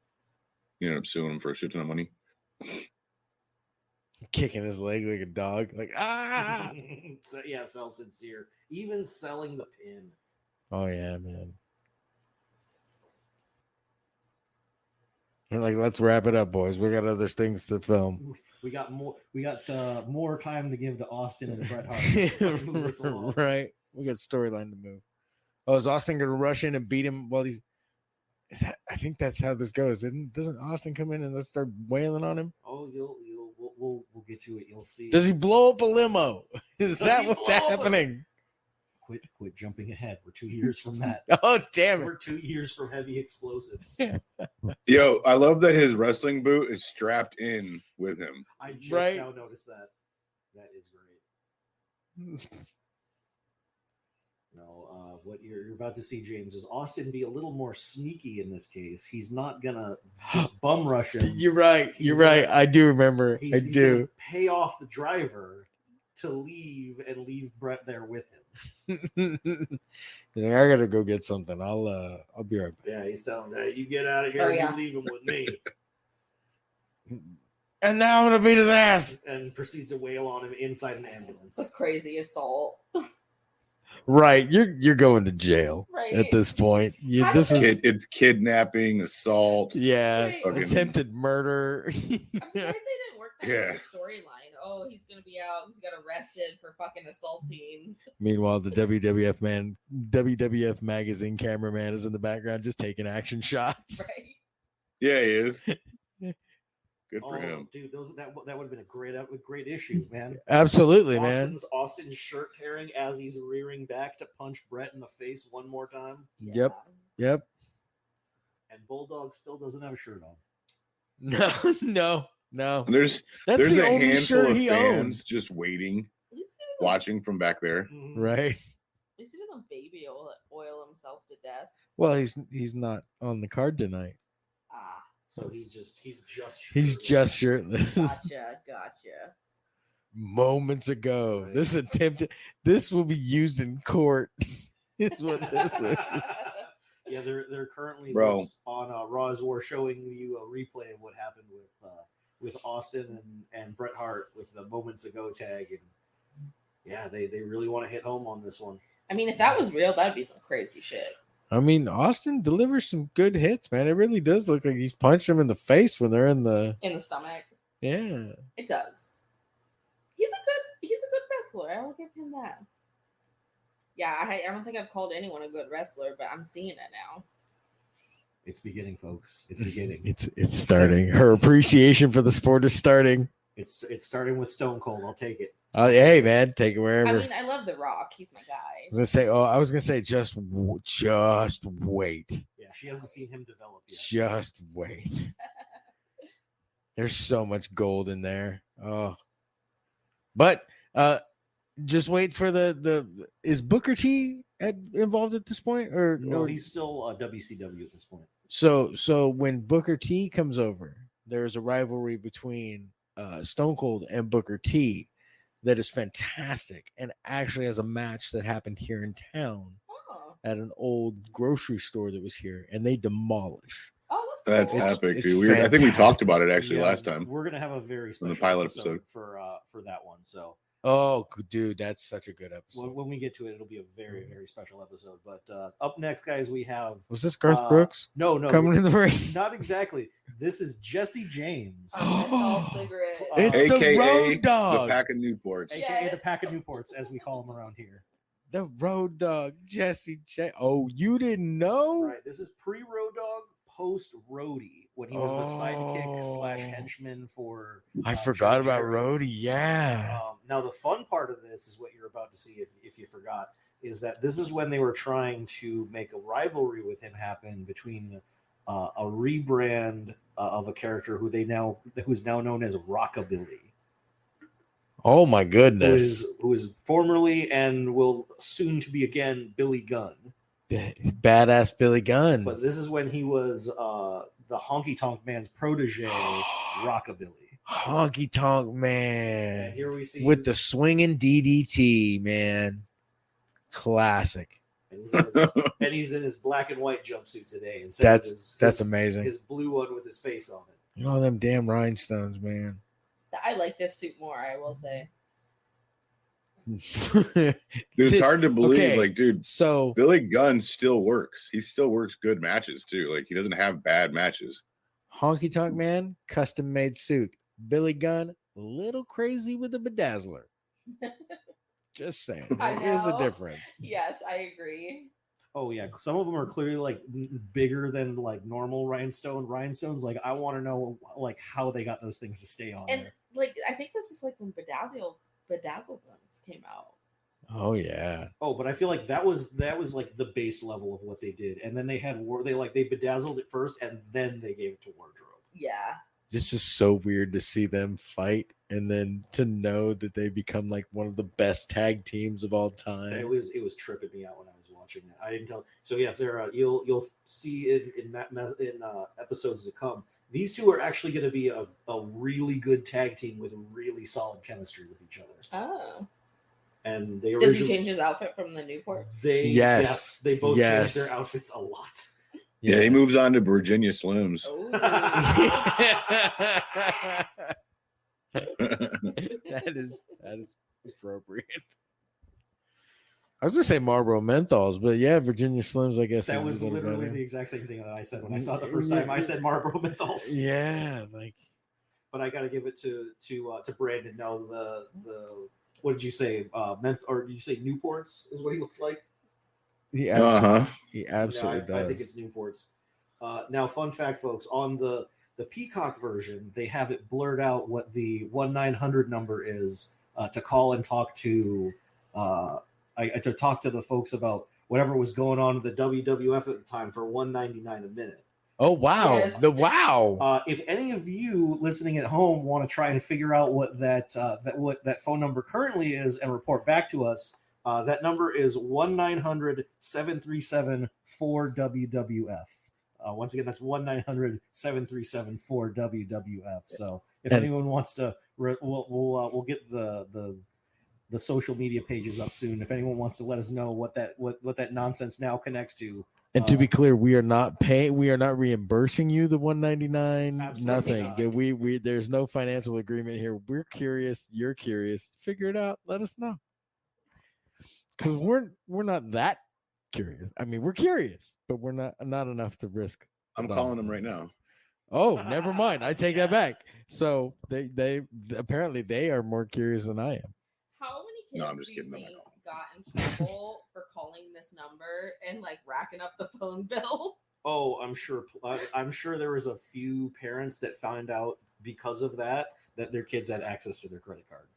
You ended up suing him for a shit ton of money. Kicking his leg like a dog. Like, ah. So, yeah, sell sincere. Even selling the pin. Oh, yeah, man. We're like, let's wrap it up, boys. We got other things to film. We got more. We got more time to give to Austin and Bret Hart. Move this along. Right. We got storyline to move. Oh, is Austin going to rush in and beat him while he's... I think that's how this goes. Doesn't Austin come in and let's start wailing on him? Oh, we'll get to it. You'll see. Does he blow up a limo? Is Does that he what's blow up a- happening? Quit jumping ahead. We're 2 years from that. Oh, damn it. We're 2 years from heavy explosives. Yo, I love that his wrestling boot is strapped in with him. I just Right. now noticed that. That is great. No, what you're about to see, James, is Austin be a little more sneaky in this case. He's not gonna just bum rush him. You're right. He's You're right. gonna- I do remember. He's I gonna do. pay off the driver to leave and leave Bret there with him. He's like, I gotta go get something. I'll be right back. Yeah, he's telling him, hey, you get out of here. Oh, yeah. You leave him with me. And now I'm gonna beat his ass. And proceeds to wail on him inside an ambulance. It's a crazy assault. Right. You're going to jail Right. at this point. How This does is It's kidnapping, assault. yeah, Right. Fucking- attempted murder. I'm surprised they didn't work that Yeah. into the storyline. Oh, he's gonna be out. He's got arrested for fucking assaulting. Meanwhile, the WWF magazine cameraman is in the background just taking action shots. Right. Yeah, he is. Good for Oh, him. dude, that would have been a great issue, man. Absolutely, man. Austin's shirt tearing as he's rearing back to punch Bret in the face one more time, Yep. Yep. and Bulldog still doesn't have a shirt on. No. And there's That's a the only handful shirt of he fans owns. just waiting, At least he doesn't, watching from back there. Mhm. Right. At least he doesn't baby oil himself to death. Well, he's not on the card tonight. Ah, So he's just He's shirtless. just shirtless. gotcha. Moments ago. Right. This will be used in court. Is what this was. Yeah, they're currently Bro. on Raw's War showing you a replay of what happened with Austin and Bret Hart with the moments ago tag, and yeah, they really want to hit home on this one. I mean, if that was real, that'd be some crazy shit. I mean, Austin delivers some good hits, man. It really does look like he's punched him in the face when they're in the In the stomach. yeah. It does. He's a good wrestler. I will give him that. Yeah, I don't think I've called anyone a good wrestler, but I'm seeing it now. It's beginning, folks. It's beginning. It's starting. Her appreciation for the sport is starting. It's starting with Stone Cold. I'll take it. Hey, man, take it wherever. I mean, I love The Rock. He's my guy. I was gonna say, just wait. Yeah, she hasn't seen him develop yet. Just wait. There's so much gold in there. Oh, but just wait for the is Booker T involved at this point, or No, he's still WCW at this point. so when Booker T comes over, there's a rivalry between Stone Cold and Booker T that is fantastic, and actually has a match that happened here in town Oh, at an old grocery store that was here, and they demolish. That's cool. epic, it's dude. I think we talked fantastic. about it actually Yeah, last time. We're gonna have a very special pilot episode. for that one. So Oh, dude, that's such a good episode. when we get to it, it'll be a very special episode. But up next, guys, we have Was this Garth uh, Brooks no coming in the ring? not exactly. This is Jesse James, menthol cigarette. It's the AKA Road Dog. The pack of Newports. aka the Yes. Pack of Newports, as we call him around here. The Road Dog, Jesse J. Oh, you didn't know? Right. This is pre-Road Dog, post-Roadie, when he was the sidekick / henchman for. I uh, forgot Jeff about Jarrett. Roadie. Yeah. Now the fun part of this is what you're about to see if you forgot, is that this is when they were trying to make a rivalry with him happen between a rebrand of a character who's now known as Rockabilly, Oh my goodness. who is formerly and will soon to be again Billy Gunn. Badass Billy Gunn. But this is when he was the Honky Tonk Man's protege, Rockabilly. Honky Tonk And Man here we see with the swinging DDT, man. Classic. And he's in his black and white jumpsuit today. Instead of That's amazing. His blue one with his face on it. All them damn rhinestones, man. I like this suit more, I will say. Dude, it's hard to believe. Okay, like, dude, so Billy Gunn still works. He still works good matches too. Like, he doesn't have bad matches. Honky Tonk Man, custom made suit. Billy Gunn, a little crazy with the bedazzler. Just saying, there is a difference. Yes, I agree. Oh yeah, some of them are clearly like bigger than like normal rhinestones. Like, I want to know like how they got those things to stay on. And there. like, I think this is like when bedazzle guns came out. Oh yeah. Oh, but I feel like that was like the base level of what they did, and then they bedazzled it first, and then they gave it to wardrobe. Yeah. It's just so weird to see them fight, and then to know that they become like one of the best tag teams of all time. It was tripping me out when I was watching it. I didn't tell. So yeah, Sarah, you'll see in episodes to come. These two are actually going to be a really good tag team with really solid chemistry with each other. Oh. And they Does he change his outfit from the Newport? They both change their outfits a lot. Yeah, he moves on to Virginia Slims. Oh. that is appropriate. I was gonna say Marlboro Menthols, but yeah, Virginia Slims, I guess. That was literally the exact same thing that I said when I saw it the first time. I said Marlboro Menthols. Yeah, like. But I got to give it to Brandon. No, the what did you say? Or did you say Newports is what he looked like? He absolutely does. I think it's Newports. Now, fun fact, folks, on the Peacock version, they have it blurred out what the 1-900 number is to call and talk to. To talk to the folks about whatever was going on in the WWF at the time for $1.99 a minute. Oh wow! Yes. If any of you listening at home want to try and figure out what that phone number currently is and report back to us, that number is 1-900-737-4WWF. Once again, that's 1-900-737-4WWF. So if anyone wants to, we'll get the social media pages up soon. If anyone wants to let us know what that nonsense now connects to. And to be clear, we are not paying. We are not reimbursing you the $199. Nothing. Not. We there's no financial agreement here. We're curious. You're curious. Figure it out. Let us know. Because we're not that curious. I mean, we're curious, but we're not enough to risk. I'm calling them right now. Oh, never mind. I take that back. So they apparently they are more curious than I am. How many kids No, I'm just do you kidding. think got in trouble for calling this number and like racking up the phone bill? Oh, I'm sure there was a few parents that found out because of that their kids had access to their credit card.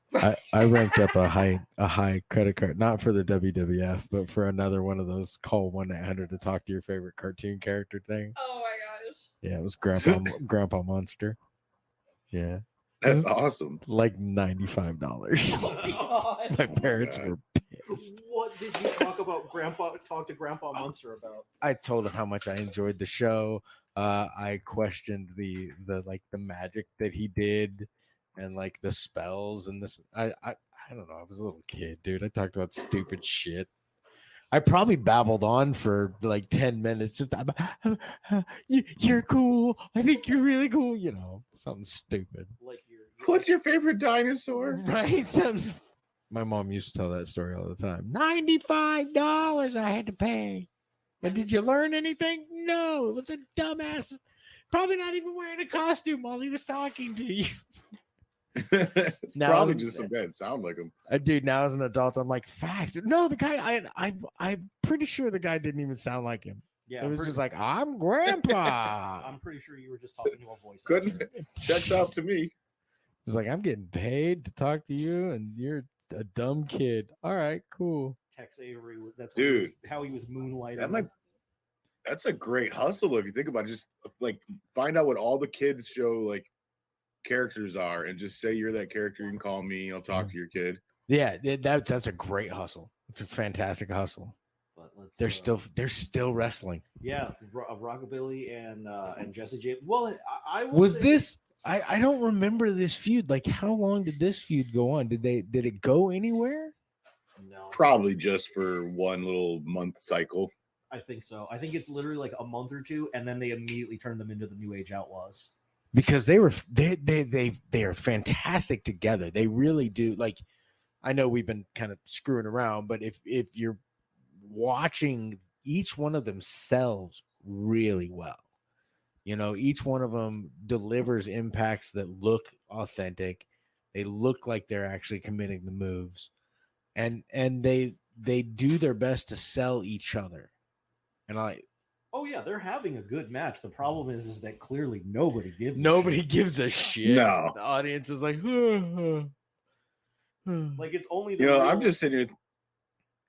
I ranked up a high credit card, not for the WWF, but for another one of those call 1-800 to talk to your favorite cartoon character thing. Oh my gosh. Yeah, it was Grandpa Monster. Yeah. That's awesome. Like $95. Oh, My parents were pissed. What did you talk to Grandpa Munster about? I told him how much I enjoyed the show. I questioned the magic that he did and like the spells and this. I don't know. I was a little kid, dude. I talked about stupid shit. I probably babbled on for like 10 minutes. Just you're cool. I think you're really cool. You know, something stupid. Like What's your favorite dinosaur? Right? My mom used to tell that story all the time. $95 I had to pay. But did you learn anything? No, it was a dumbass. Probably not even wearing a costume while he was talking to you. Now, probably just some guy that sound like him. Dude, now as an adult, I'm like, facts. No, the guy, I'm pretty sure the guy didn't even sound like him. Yeah, it was just like, I'm Grandpa. I'm pretty sure you were just talking to a voice. Couldn't checks out to me. It's like, I'm getting paid to talk to you, and you're a dumb kid. All right, cool. Tex Avery, that's how he was moonlighting. That's a great hustle if you think about it. Just like find out what all the kids show like characters are and just say you're that character. You can call me. I'll talk to your kid. Yeah, that's a great hustle. It's a fantastic hustle. But they're still wrestling. Yeah, Rockabilly and Jesse James. Well, I don't remember this feud. Like, how long did this feud go on? Did it go anywhere? No, Probably just for one little month cycle. I think so. I think it's literally like a month or two, and then they immediately turn them into the New Age Outlaws. Because they are fantastic together. They really do. Like, I know we've been kind of screwing around, but if you're watching, each one of them sells really well. You know, each one of them delivers impacts that look authentic. They look like they're actually committing the moves, and they do their best to sell each other. And Oh yeah, they're having a good match. The problem is that clearly nobody gives gives a shit. No. The audience is like, like it's only the You know, real, I'm just sitting here.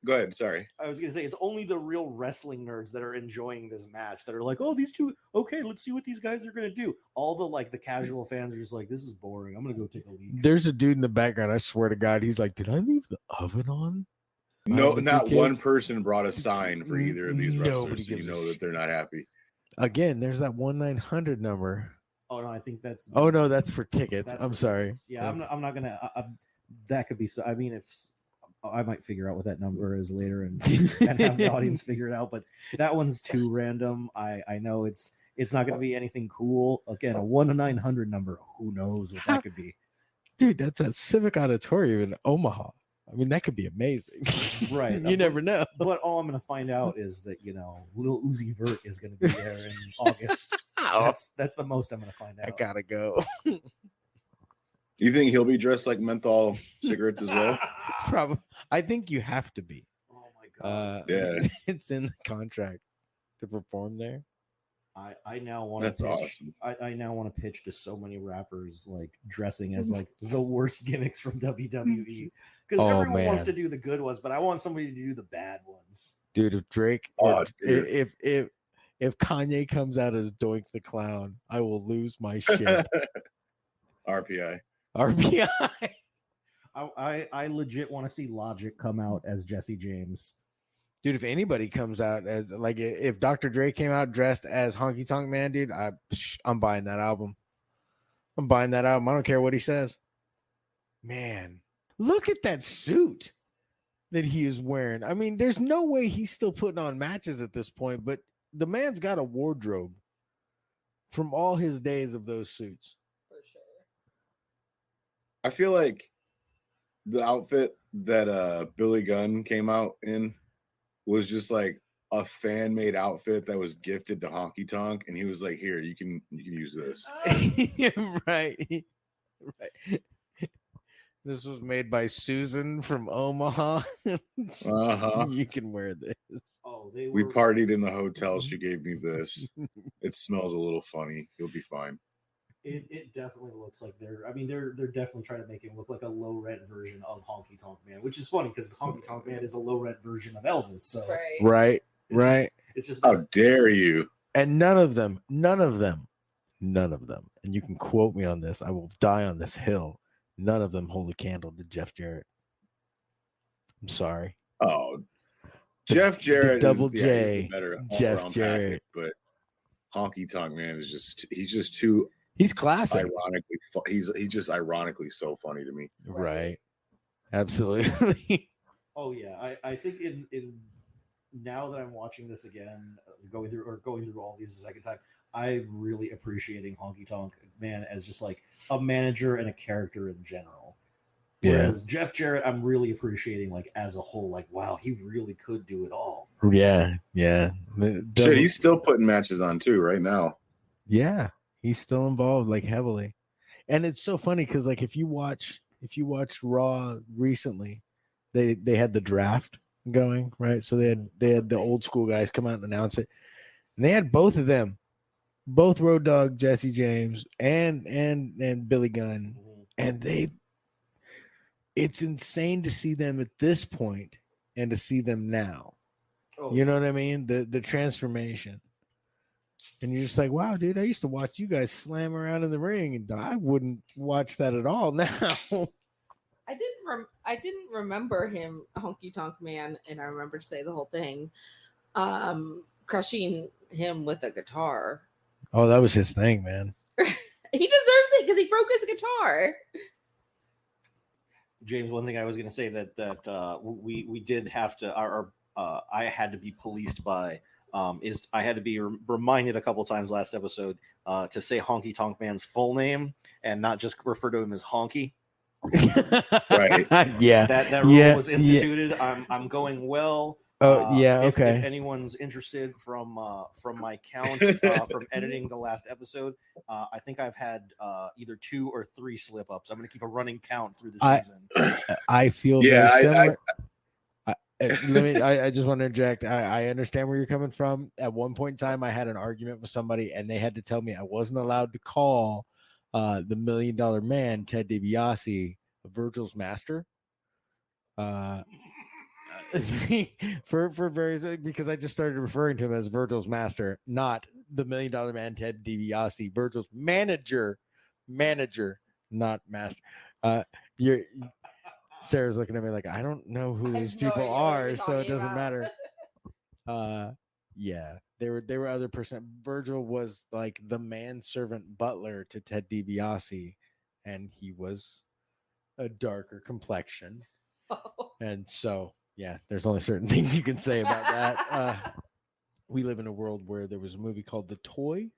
Go ahead. Sorry. I was gonna say it's only the real wrestling nerds that are enjoying this match that are like, oh, these two, okay, let's see what these guys are gonna do. All the like the casual fans are just like, this is boring. I'm gonna go take a leak. There's a dude in the background. I swear to God, he's like, did I leave the oven on? No, the not two one kids? person brought a sign for either of these Nobody wrestlers, so you gives a know that they're not happy. Again, there's that 1-900 number. Oh no, I think that's. Oh no, that's for tickets. That's I'm for sorry. tickets. Yeah, I'm not gonna. That could be. So, I mean, if I might figure out what that number is later and have the audience figure it out, but that one's too random. I know it's not gonna be anything cool. Again, a 1-900 number. Who knows what that could be? Dude, that's a Civic Auditorium in Omaha. I mean, that could be amazing. Right. You never know. But all I'm going to find out is that, Lil Uzi Vert is going to be there in August. That's the most I'm going to find out. I gotta go. You think he'll be dressed like menthol cigarettes as well? Probably. I think you have to be. Oh my god. Yeah. It's in the contract to perform there. I now want That's to pitch. awesome. I now want to pitch to so many rappers like dressing as like the worst gimmicks from WWE because everyone wants to do the good ones, but I want somebody to do the bad ones. Dude, if Drake, if Kanye comes out as Doink the Clown, I will lose my shit. RPI. I legit want to see Logic come out as Jesse James. Dude, if anybody comes out as like if Dr. Dre came out dressed as Honky Tonk Man, dude, I'm buying that album. I don't care what he says. Man, look at that suit that he is wearing. I mean, there's no way he's still putting on matches at this point, but the man's got a wardrobe from all his days of those suits. For sure. I feel like the outfit that Billy Gunn came out in was just like a fan-made outfit that was gifted to Honky Tonk, and he was like, "Here, you can use this." Right. This was made by Susan from Omaha. You can wear this. Oh, we partied in the hotel. She gave me this. It smells a little funny. You'll be fine. It definitely looks like they're definitely trying to make him look like a low rent version of Honky Tonk Man, which is funny because Honky Tonk Man is a low rent version of Elvis. So right. It's just how dare you? And none of them, and you can quote me on this, I will die on this hill. None of them hold a candle to Jeff Jarrett. I'm sorry. Oh, Jeff Jarrett, Double is, J, he's the better Jeff Jarrett, but Honky Tonk Man is he's just too. He's classic. Ironically, he's just ironically so funny to me. Right. Absolutely. Oh yeah, I think in now that I'm watching this again, going through all these a second time, I'm really appreciating Honky Tonk Man as just like a manager and a character in general. Whereas Jeff Jarrett, I'm really appreciating like as a whole, like wow, he really could do it all. Yeah. Shit, he's still putting matches on too right now. Yeah, he's still involved like heavily, and it's so funny because like if you watched Raw recently, they had the draft going, right? So they had the old school guys come out and announce it, and they had both of them, both Road Dogg, Jesse James, and Billy Gunn, and it's insane to see them at this point and to see them now. Oh, you know what I mean? The transformation. And you're just like, wow, dude, I used to watch you guys slam around in the ring, and I wouldn't watch that at all now. I didn't remember him Honky Tonk Man, and I remember to say the whole thing, crushing him with a guitar. Oh, that was his thing, man. He deserves it because he broke his guitar. James, one thing I was going to say that we did have to, I had to be policed by, is I had to be reminded a couple times last episode to say Honky Tonk Man's full name and not just refer to him as Honky. Right. Yeah. That rule was instituted. I'm going well. Oh yeah. If Okay. anyone's interested from my count from editing the last episode, I think I've had either 2 or 3 slip ups. I'm going to keep a running count through the season. I feel Yeah, very similar. I just want to interject. I understand where you're coming from. At one point in time, I had an argument with somebody, and they had to tell me I wasn't allowed to call the $1 Million Man, Ted DiBiase, Virgil's master. For various, because I just started referring to him as Virgil's master, not the $1 Million Man, Ted DiBiase, Virgil's manager, not master. Sarah's looking at me like I don't know who these people are, so it doesn't matter. Yeah, there were other person. Virgil was like the manservant butler to Ted DiBiase, and he was a darker complexion, and so yeah, there's only certain things you can say about that. We live in a world where there was a movie called The Toy.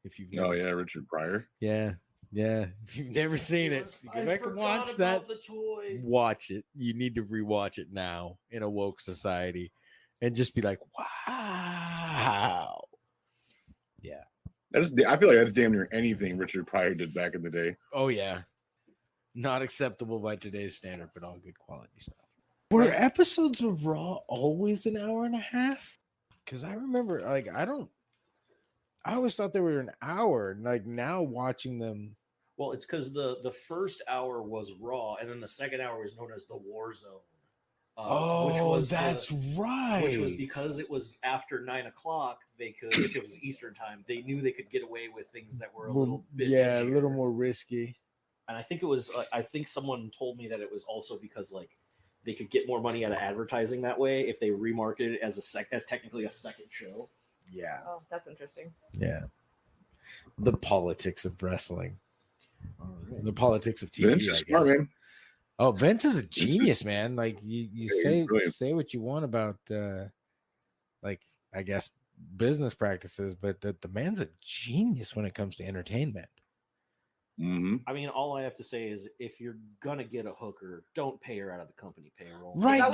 If you've Richard Pryor. Yeah. If you've never seen it, you go back and watch that. The Toy. Watch it. You need to rewatch it now in a woke society, and just be like, "Wow." Yeah. I feel like that's damn near anything Richard Pryor did back in the day. Oh yeah. Not acceptable by today's standard, but all good quality stuff. Were episodes of Raw always an hour and a half? Because I remember, like, I always thought they were an hour. Like now watching them. Well, it's because the first hour was Raw, and then the second hour was known as the War Zone. That's right. Which was because it was after 9 o'clock. They could, if it was Eastern time, they knew they could get away with things that were a little bit a little more risky. And I think it was. I think someone told me that it was also because like they could get more money out of advertising that way if they remarketed it as as technically a second show. Yeah. Oh, that's interesting. Yeah. The politics of wrestling. Right. The politics of TV. Vince is smart, man. Oh, Vince is a genius, man. Like you say what you want about like I guess business practices, but the man's a genius when it comes to entertainment. Mm-hmm. I mean, all I have to say is if you're gonna get a hooker, don't pay her out of the company payroll. Right.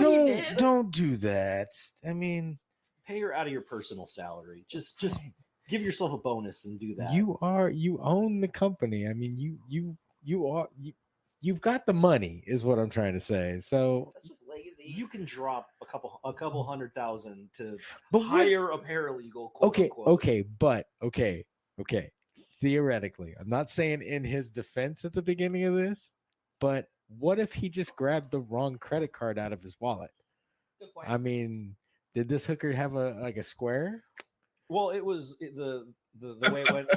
Don't do that. I mean, pay her out of your personal salary. Just give yourself a bonus and do that. You own the company. I mean, you've got the money is what I'm trying to say. So that's just lazy. You can drop a couple $100,000 to hire a paralegal. Okay. Theoretically, I'm not saying in his defense at the beginning of this, but what if he just grabbed the wrong credit card out of his wallet? Good point. I mean, did this hooker have a square? Well, it was the way it went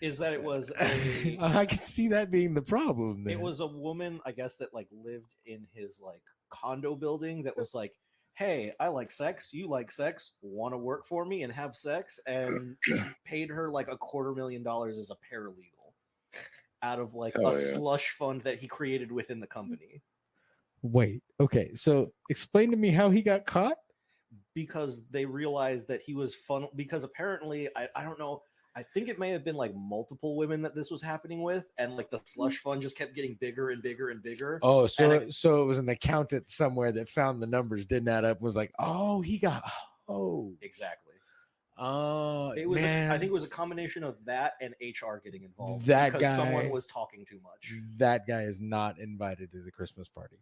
is that it was I can see that being the problem. Then. It was a woman, I guess, that like lived in his like condo building that was like, hey, I like sex. You like sex. Want to work for me and have sex? And paid her like $250,000 as a paralegal out of like slush fund that he created within the company. Wait, okay. So explain to me how he got caught. Because they realized that he was because apparently, I don't know. I think it may have been like multiple women that this was happening with, and like the slush fund just kept getting bigger and bigger and bigger. Oh, so it was an accountant somewhere that found the numbers, didn't add up, was like, exactly. It was. man. I think it was a combination of that and HR getting involved. That because guy, someone was talking too much. That guy is not invited to the Christmas party.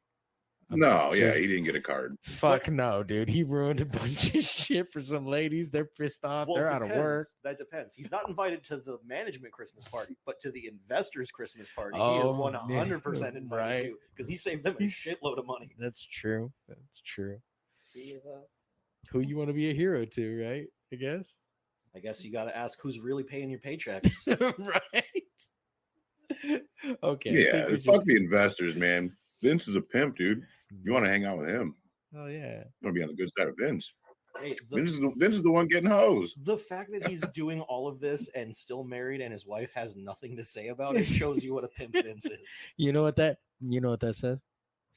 He didn't get a card. Fuck no, dude. He ruined a bunch of shit for some ladies. They're pissed off. They're out of work. That depends. He's not invited to the management Christmas party, but to the investors Christmas party, he is 100% invited to because he saved them a shitload of money. That's true. Jesus. Who you want to be a hero to, right? I guess you got to ask who's really paying your paychecks. Right. Okay. Yeah, fuck the investors, man. Vince is a pimp, dude. You want to hang out with him? Oh yeah. You want to be on the good side of Vince. Hey, Vince is the one getting hosed. The fact that he's doing all of this and still married and his wife has nothing to say about it shows you what a pimp Vince is. You know what? You know what that says?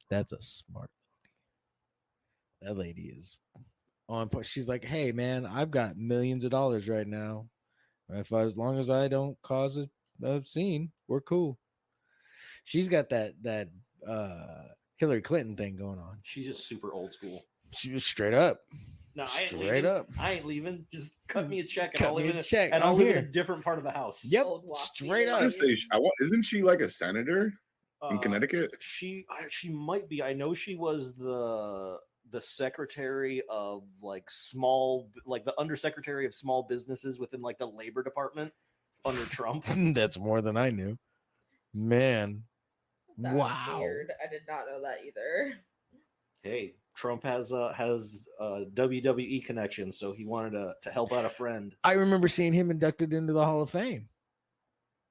That's a smart lady. That lady is on point. She's like, hey man, I've got millions of dollars right now. As long as I don't cause a scene, we're cool. She's got that Hillary Clinton thing going on. She's just super old school. She was straight up. No, I ain't Straight leaving. up. I ain't leaving. Just cut me a check and Cut I'll live me in a a check. and I'm I'll live in here. a different part of the house. Yep. Old waspy Straight I up. was gonna say, isn't she like a senator in Uh, Connecticut? She might be. I know she was the secretary of like the undersecretary of small businesses within like the labor department under Trump. That's more than I knew. Man. That's Wow. weird. I did not know that either. Hey, Trump has WWE connection, so he wanted to help out a friend. I remember seeing him inducted into the Hall of Fame.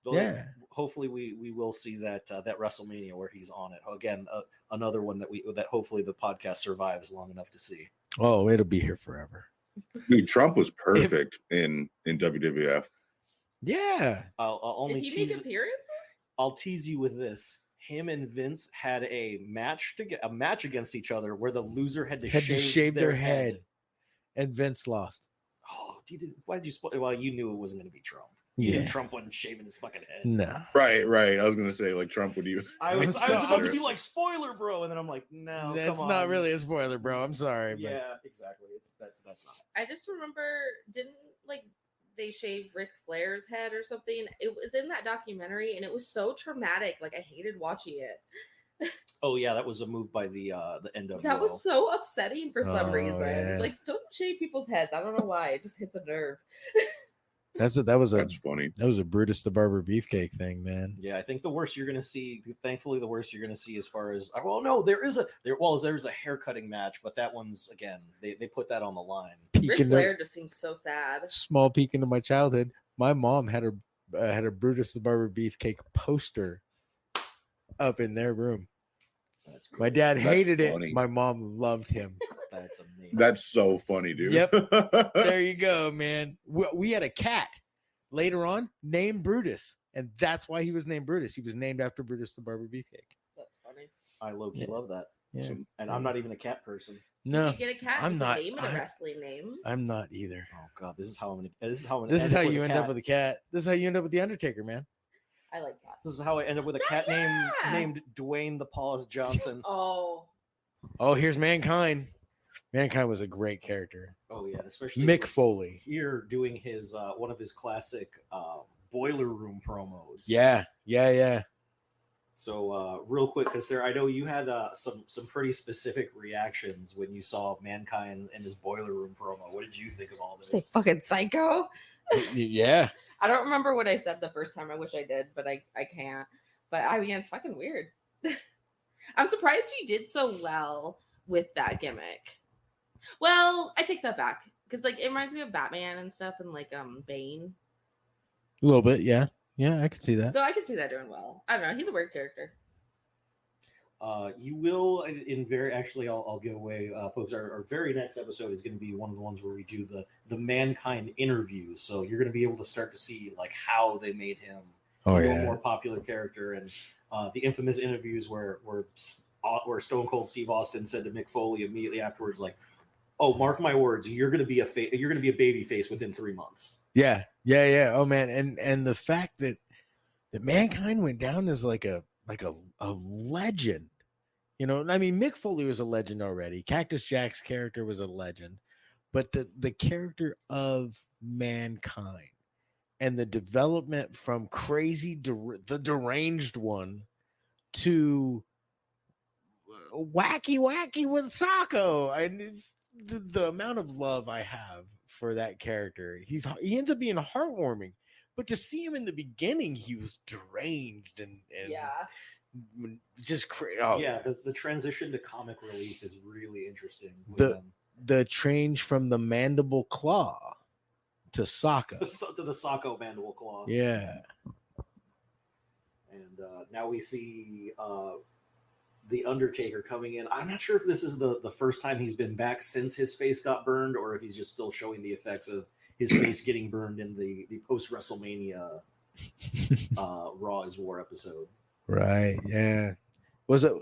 Well, Yeah. Hopefully we will see that WrestleMania where he's on it again. Another one that hopefully the podcast survives long enough to see. Oh, it'll be here forever. Dude, Trump was perfect in WWF. Yeah. I'll only Did he tease. make appearances? I'll tease you with this. Him and Vince had a match against each other where the loser had to shave their head. And Vince lost. Oh, why did you spoil? Well, you knew it wasn't going to be Trump. You knew Trump wasn't shaving his fucking head. No. Right. I was gonna say like Trump would you. I was about to be like, like spoiler, bro, and then I'm like, no, That's come not on. really a spoiler, bro. I'm sorry. Yeah, exactly. That's not. I just remember, didn't like they shave Ric Flair's head or something? It was in that documentary, and it was so traumatic. Like I hated watching it. Oh yeah, that was a move by the NWO. That was so upsetting for some Oh, reason. yeah. Like, don't shave people's heads. I don't know why. It just hits a nerve. That was that's funny. a Brutus the Barber beefcake thing, man. Yeah, I think the worst you're going to see. Thankfully, the worst you're going to see as far as no, there's a haircutting match, but that one's again they put that on the line. Ric Flair just seems so sad. Small peek into my childhood. My mom had a Brutus the Barber beefcake poster up in their room. That's My great. dad That's hated funny. it. My mom loved him. That's amazing. That's so funny, dude. Yep. There you go, man. We had a cat later on named Brutus, and that's why he was named Brutus. He was named after Brutus the Barber beefcake. That's funny. I low-key Yeah. love that. Yeah. And I'm not even a cat person. No, You get a cat. I'm with not- a name and a I- wrestling name. I'm not either. Oh god, this is how I'm This is end how up with you a end cat. up with a cat. This is how you end up with the Undertaker, man. I like cats. This is how I end up with a cat Yeah. named Dwayne the Paws Johnson. Oh, Oh, here's Mankind. Mankind was a great character. Oh yeah, and especially Mick Foley. here doing his one of his classic boiler room promos. Yeah. So real quick, because Sarah, I know you had some pretty specific reactions when you saw Mankind in his boiler room promo. What did you think of all say this? fucking psycho. Yeah. I don't remember what I said the first time. I wish I did, but I can't. But I mean, it's fucking weird. I'm surprised he did so well with that gimmick. Well, I take that back because like it reminds me of Batman and stuff, and like Bane. A little bit, yeah. Yeah, I could see that. So I could see that doing well. I don't know. He's a weird character. You will I'll give away, folks. Our very next episode is going to be one of the ones where we do the Mankind interviews. So you're going to be able to start to see like how they made him a little more popular character, and the infamous interviews where Stone Cold Steve Austin said to Mick Foley immediately afterwards, like, "Oh, mark my words, you're going to be a baby face within 3 months." Yeah. Oh man, and the fact that Mankind went down as like a legend. You know, I mean, Mick Foley was a legend already. Cactus Jack's character was a legend, but the character of Mankind and the development from crazy, the deranged one to wacky with Sacco. And the amount of love I have for that character, he ends up being heartwarming. But to see him in the beginning, he was deranged and Yeah. just crazy. The transition to comic relief is really interesting. With The- them. The change from the mandible claw to Sacco. To the Sacco mandible claw. Yeah. And now we see the Undertaker coming in. I'm not sure if this is the first time he's been back since his face got burned, or if he's just still showing the effects of his face getting burned in the post WrestleMania Raw is War episode. Right. Yeah. Was it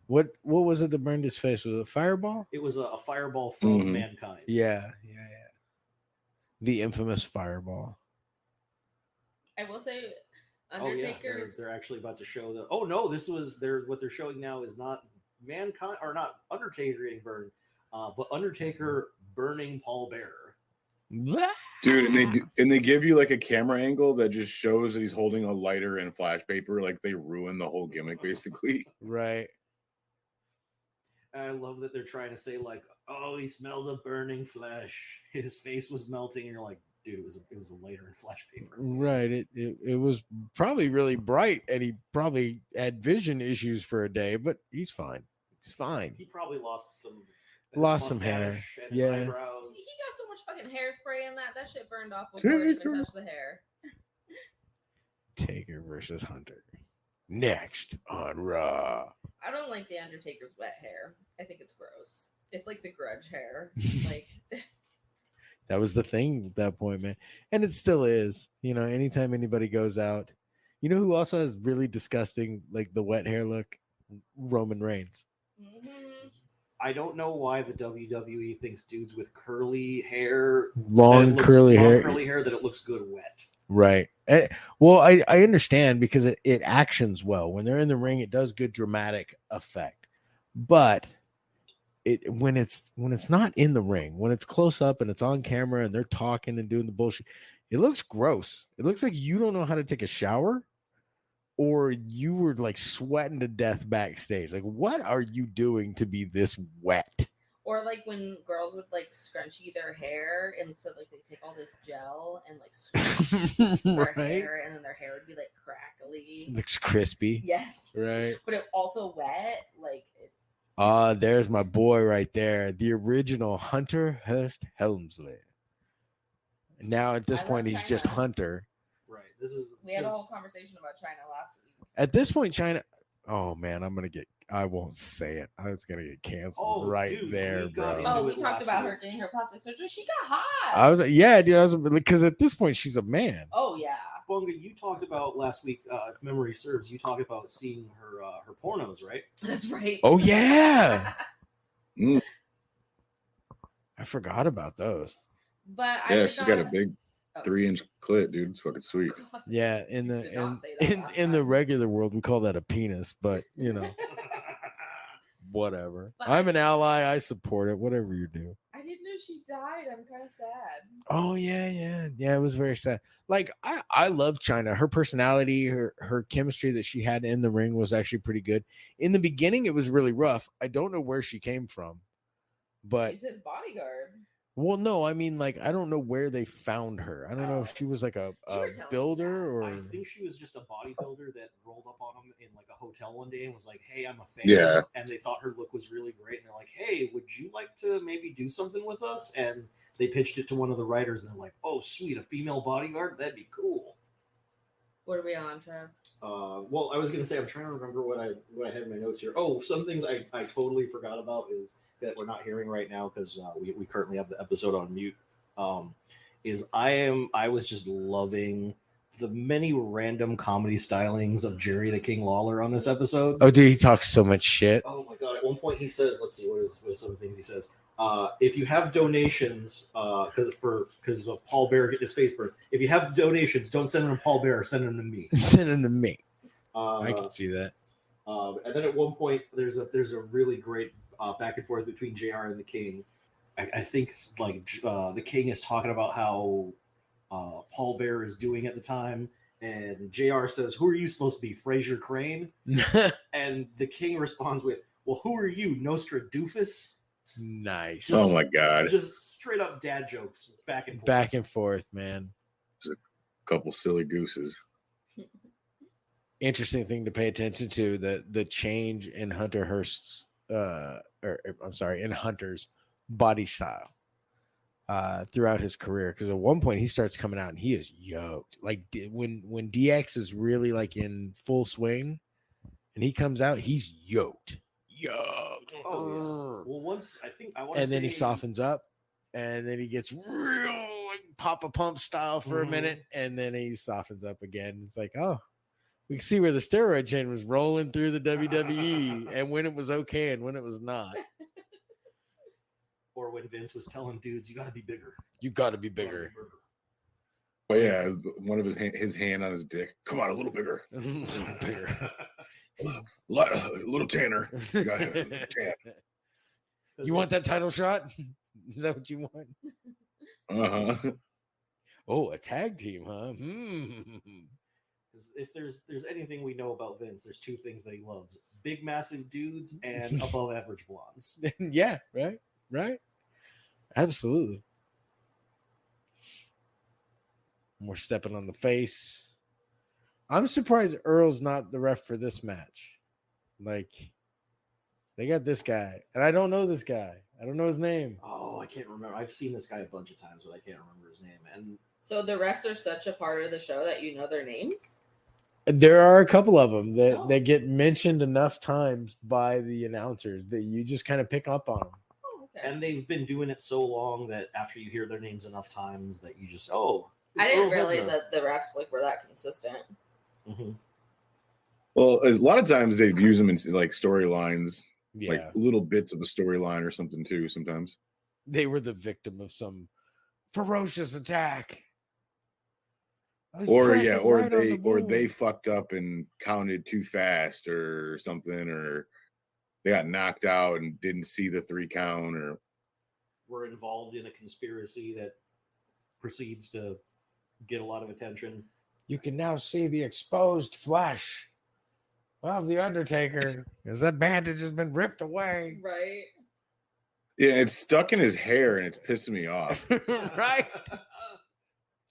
what was it that burned his face? Was it a fireball? It was a fireball from Mhm. Mankind. Yeah. The infamous fireball. I will say, Oh yeah, Undertaker's. they're actually about to show the. Oh no, this was what they're showing now is not Mankind or not Undertaker getting burned, but Undertaker burning Paul Bearer. Dude, and they give you like a camera angle that just shows that he's holding a lighter and flash paper. Like they ruin the whole gimmick, basically. Right. And I love that they're trying to say like, oh, he smelled of burning flesh. His face was melting, and you're like, dude, it was a lighter and flash paper. Right. It was probably really bright, and he probably had vision issues for a day, but he's fine. He's fine. He probably lost some hair. mustache and his Yeah. eyebrows. He got so much fucking hairspray in that. That shit burned off before it even touched the hair. Taker versus Hunter. Next on Raw. I don't like the Undertaker's wet hair. I think it's gross. It's like the Grudge hair. Like That was the thing at that point, man. And it still is. You know, anytime anybody goes out, you know who also has really disgusting, like the wet hair look? Roman Reigns. I don't know why the WWE thinks dudes with curly hair, Long curly hair that it looks good wet. Right. Well, I understand because it actions well. When they're in the ring, it does good dramatic effect. But when it's not in the ring, when it's close up and it's on camera and they're talking and doing the bullshit, it looks gross. It looks like you don't know how to take a shower, or you were like sweating to death backstage. Like, what are you doing to be this wet? Or like when girls would like scrunchie their hair, and so like they take all this gel and like scrunch their hair, and then their hair would be like crackly. Looks crispy. Yes. Right. But it also wet. Like there's my boy right there. The original Hunter Hearst Helmsley. Now at this point, he's just Hunter. Right. We had a whole conversation about China last week. At this point, China. Oh man, I won't say it. I was gonna get canceled there, bro. Oh, we talked about her getting her plastic surgery. She got hot. I was yeah, dude. Because at this point she's a man. Oh yeah. Bunga, you talked about last week, if memory serves, you talked about seeing her pornos, right? That's right. Oh yeah. I forgot about those. But she's got a big 3-inch clit, dude. It's fucking sweet. Yeah, in the regular world, we call that a penis, but you know, whatever. But I'm an ally. I support it. Whatever you do. I didn't know she died. I'm kind of sad. Oh yeah. It was very sad. Like I love China. Her personality, her chemistry that she had in the ring was actually pretty good. In the beginning, it was really rough. I don't know where she came from, but she's his bodyguard. Well, no, I mean, like, I don't know where they found her. I don't know if she was like a builder or. I think she was just a bodybuilder that rolled up on them in like a hotel one day and was like, "Hey, I'm a fan." Yeah. And they thought her look was really great, and they're like, "Hey, would you like to maybe do something with us?" And they pitched it to one of the writers, and they're like, "Oh, sweet, a female bodyguard? That'd be cool." What are we on, Trev? Well, I was gonna say I'm trying to remember what I had in my notes here. Oh, some things I totally forgot about is that we're not hearing right now because we currently have the episode on mute. I was just loving the many random comedy stylings of Jerry the King Lawler on this episode. Oh, dude, he talks so much shit. Oh my god! At one point he says, "Let's see, what are some of the things he says? If you have donations, because of Paul Bear getting his face burned, if you have donations, don't send them to Paul Bear, send them to me. Send them to me." I can see that. And then at one point, there's a really great back and forth between JR and the King. I think like the King is talking about how Paul Bear is doing at the time, and JR says, "Who are you supposed to be, Fraser Crane?" And the King responds with, "Well, who are you, Nostra Doofus?" Nice. Oh my god. Just straight up dad jokes back and forth. Back and forth, man. Just a couple silly gooses. Interesting thing to pay attention to, the change in Hunter Hearst's in Hunter's body style throughout his career, because at one point he starts coming out and he is yoked. Like when DX is really like in full swing and he comes out, he's yoked. Oh yeah. Well, once I think I want to, and then he softens up, and then he gets real like Papa Pump style for a minute, and then he softens up again. It's like, oh, We can see where the steroid chain was rolling through the WWE and when it was okay and when it was not. Or when Vince was telling dudes, you got to be bigger. You got to be You gotta bigger. Oh yeah, one of his hand on his dick. Come on, a little bigger. Bigger. A little tanner. You want that title shot? Is that what you want? Uh-huh. Oh, a tag team, huh? Because if there's anything we know about Vince, there's two things that he loves: big, massive dudes and above average blondes. Yeah, right. Absolutely. We're stepping on the face. I'm surprised Earl's not the ref for this match. Like, they got this guy, and I don't know this guy. I don't know his name. Oh, I can't remember. I've seen this guy a bunch of times, but I can't remember his name. And So the refs are such a part of the show that you know their names? There are a couple of them that get mentioned enough times by the announcers that you just kind of pick up on them. Oh, okay. and they've been doing it so long that after you hear their names enough times, that you just I didn't realize that the refs were that consistent. Mm-hmm. Well, a lot of times they use them in like storylines, Yeah, like little bits of a storyline or something too. Sometimes they were the victim of some ferocious attack. or they fucked up and counted too fast or something, or they got knocked out and didn't see the 3 count, or were involved in a conspiracy that proceeds to get a lot of attention. You can now see the exposed flesh of the Undertaker because that bandage has been ripped away. Right. yeah, it's stuck in his hair and it's pissing me off. Right?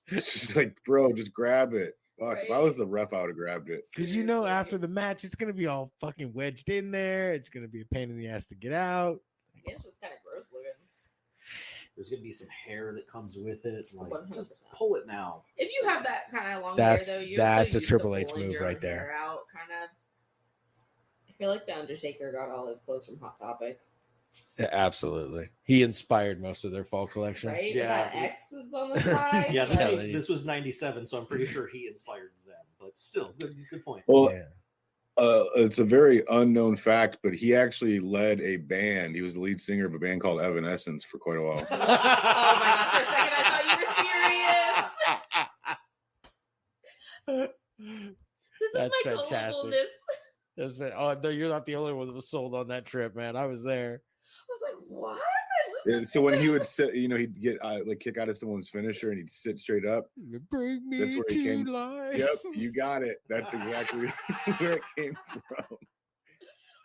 It's just like, bro, just grab it. Fuck, if I Right. was the ref, I would have grabbed it. Because after the match, it's going to be all fucking wedged in there. It's going to be a pain in the ass to get out. It's just kind of gross looking. There's gonna be some hair that comes with it. Like, 100%. just pull it now. If you have that kind of long That's- hair, though, you're that's so a used Triple to H pulling move your right there. hair out, kind of. I feel like the Undertaker got all his clothes from Hot Topic, Yeah, absolutely. He inspired most of their fall collection. right? Yeah. That X is on the side. Yeah, Right. this was 97, so I'm pretty sure he inspired them. But still, good point. Well, Yeah. it's a very unknown fact, but he actually led a band. He was the lead singer of a band called Evanescence for quite a while. Oh my god! For a second, I thought you were serious. This That's is my fantastic. gullibilness. Oh no, you're not the only one that was sold on that trip, man. I was there. I was like, what? Yeah, so when he would sit, he'd get like kick out of someone's finisher and he'd sit straight up. Bring me That's where he to came- life. Yep, you got it. That's exactly where it came from.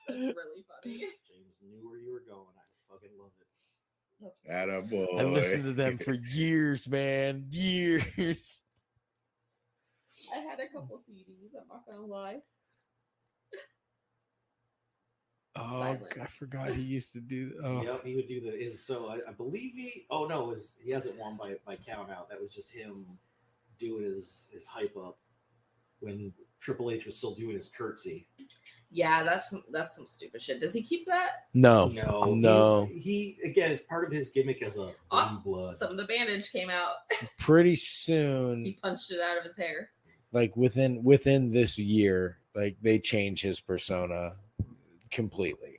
That's really funny. James knew where you were going. I fucking love it. That's really Attaboy. I listened to them for years, man. Years. I had a couple CDs. I'm not gonna lie. Oh, Silent. I forgot he used to do. Oh, Yep, he would do I believe he hasn't won by count out. That was just him doing his hype up when Triple H was still doing his curtsy. Yeah, that's some stupid shit. Does he keep that? no. No. He again, it's part of his gimmick as a blue blood. Some of the bandage came out. Pretty He soon, punched it out of his hair. like within this year, like they change his persona completely.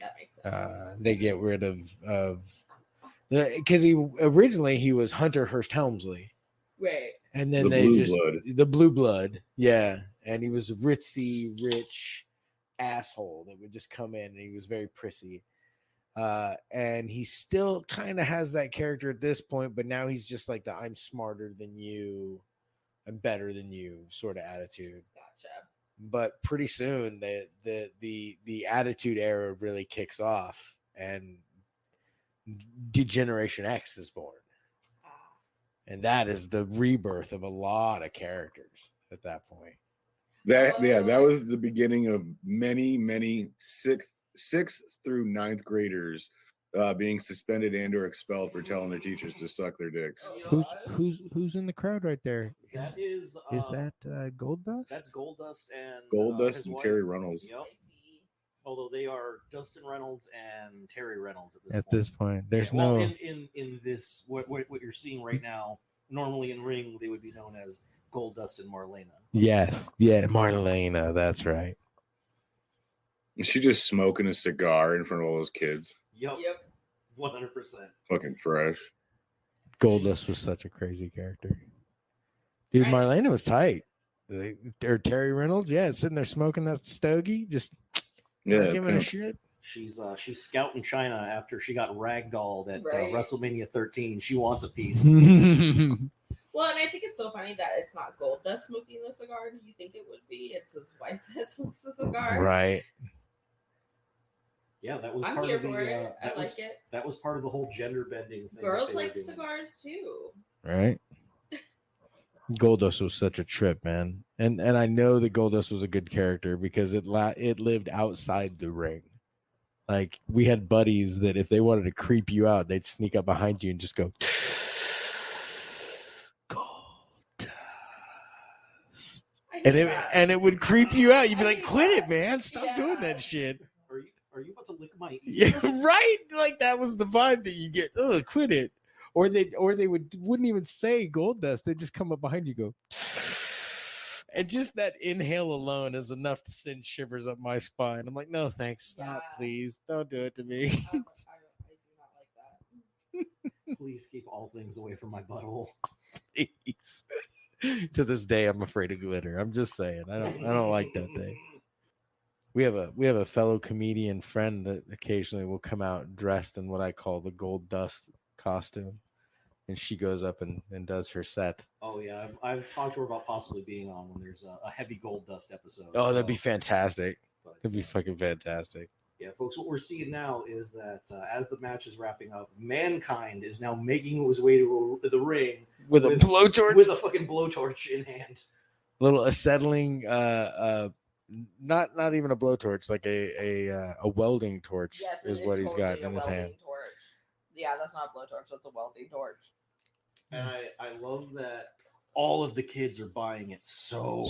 That makes sense. They get rid of because he originally was Hunter Hearst Helmsley, Right. and then The they blue just blood. the blue blood, yeah, and he was a rich asshole that would just come in, and he was very prissy. And he still kind of has that character at this point, but now he's just like the I'm smarter than you, I'm better than you sort of attitude. Gotcha. But pretty soon the attitude era really kicks off and Degeneration X is born. Ah. And that is the rebirth of a lot of characters at that point. That was the beginning of many sixth through ninth graders being suspended and/or expelled for telling their teachers to suck their dicks. Who's in the crowd right there? That is that Goldust? That's Goldust and Goldust his and wife. Terry Reynolds. Yep. Although they are Dustin Reynolds and Terry Reynolds at this At point. this point, there's Well, no in this what you're seeing right now. Normally in ring they would be known as Goldust and Marlena. Yes, yeah, Marlena. That's right. And she just smoking a cigar in front of all those kids. Yep. 100%. Fucking fresh. Goldust was such a crazy character. Dude, Right. Marlena was tight. Or Terry Reynolds, yeah, sitting there smoking that stogie, just Yeah, not giving a pimp. shit. She's scouting China after she got ragdolled at Right. WrestleMania 13. She wants a piece. Well, and I think it's so funny that it's not Goldust smoking the cigar. You think it would be? It's his wife that smokes the cigar. Right. Yeah, that was I'm part here of the. for it. I That was like it. that was part of the whole gender bending thing. Girls that they were like doing. cigars too. Right. Goldust was such a trip, man. And I know that Goldust was a good character because it lived outside the ring. Like we had buddies that if they wanted to creep you out, they'd sneak up behind you and just go Goldust. I hate And that. it would creep you out. You'd be I like, hate quit it, that. man. Stop doing Yeah. that shit. Are you about to lick my ear? Yeah, right. Like that was the vibe that you get. Oh, quit it. Or they wouldn't even say Goldust. They just come up behind you, go, and just that inhale alone is enough to send shivers up my spine. I'm like, no, thanks. Stop, Yeah. please. Don't do it to me. I do not like that. Please keep all things away from my butthole. Please. To this day, I'm afraid of glitter. I'm just saying. I don't like that thing. We have a fellow comedian friend that occasionally will come out dressed in what I call the Goldust costume, and she goes up and does her set. Oh yeah, I've talked to her about possibly being on when there's a heavy Goldust episode. Oh, that'd be fantastic. But, That'd be fucking fantastic. yeah, folks. What we're seeing now is that as the match is wrapping up, Mankind is now making his way to the ring With a blowtorch, with a fucking blowtorch in hand. little acetylene, not even a blowtorch, like a welding torch Yes, is it what he's got totally a in his hand. welding torch. Yeah, that's not a blowtorch. That's a welding torch. And I love that all of the kids are buying it so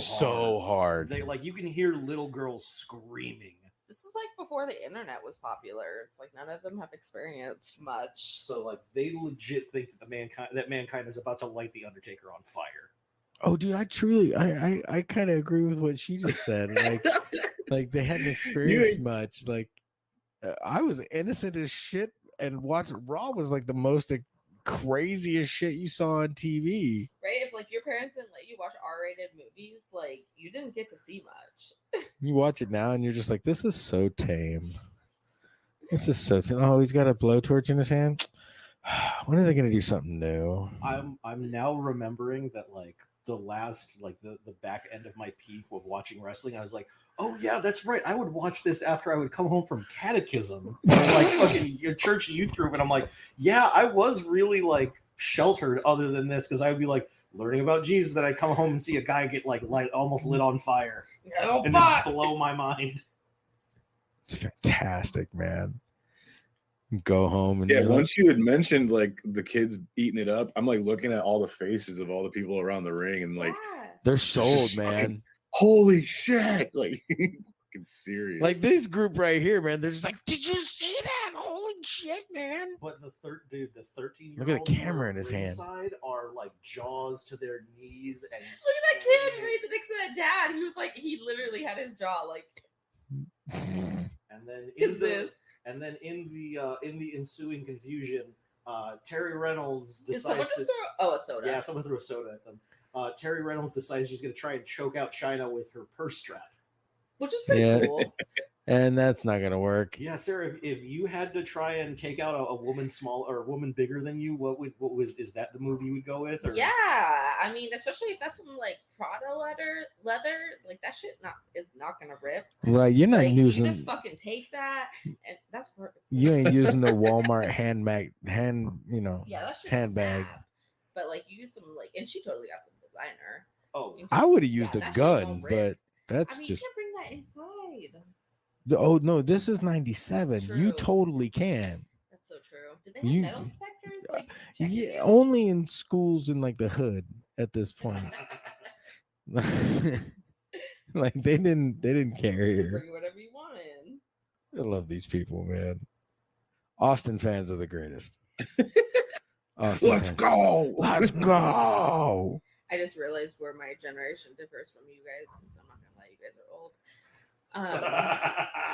hard. They like you can hear little girls screaming. This is like before the internet was popular. It's like none of them have experienced much. So like they legit think that mankind is about to light the Undertaker on fire. Oh, dude, I kind of agree with what she just said. Like they hadn't experienced much. Like I was innocent as shit, and watching Raw was like the most craziest shit you saw on TV. Right? If like your parents didn't let you watch R-rated movies, like you didn't get to see much. You watch it now, and you're just like, this is so tame. This is so tame. Oh, he's got a blowtorch in his hand. When are they gonna do something new? I'm now remembering that like the last like the back end of my peak of watching wrestling, I was like, oh yeah, that's right. I would watch this after I would come home from catechism or like fucking a church youth group, and I'm like, yeah, I was really like sheltered other than this because I would be like learning about Jesus. Then I come home and see a guy get like almost lit on fire Oh and fuck! it blow my mind. It's fantastic, man. Go home and Yeah, you're like, once you had mentioned like the kids eating it up, I'm like looking at all the faces of all the people around the ring and like, Yeah. they're sold, just man. fucking- holy shit! Like, fucking serious. Like this group right here, man. They're just like, did you see that? Holy shit, man! But the 13 Look at the camera in his hand. Side are like jaws to their knees and Look at that kid screaming. right next to that dad. He was like, he literally had his jaw like, And then is this? And then in the ensuing confusion, Terry Reynolds Did decides someone to just throw? Oh, a soda. yeah, someone threw a soda at them. Terry Reynolds decides she's going to try and choke out China with her purse strap. Which is pretty Yeah. cool. And that's not gonna work. Yeah, Sarah, if you had to try and take out a woman small or a woman bigger than you, is that the move you would go with? Or? Yeah, I mean, especially if that's some like Prada leather, like that shit is not gonna rip. Right, you're not Like, using. you just fucking take that, and that's perfect. You ain't using the Walmart Yeah, that shit handbag. But like, you use some like, and she totally got some designer. Oh, You I just- would have used yeah, a that shit gun, won't but rip. that's I mean, just. you can bring that inside. Oh no, this is 97. You True. totally can. That's so true. Did they have You- metal detectors? Like, checking Yeah, you? only in schools in like the hood at this point. Like they didn't care You here. bring whatever you want in. I love these people, man. Austin fans are the greatest. Austin let's fans. go. Let's go. I just realized where my generation differs from you guys, because I'm not gonna lie, you guys are old.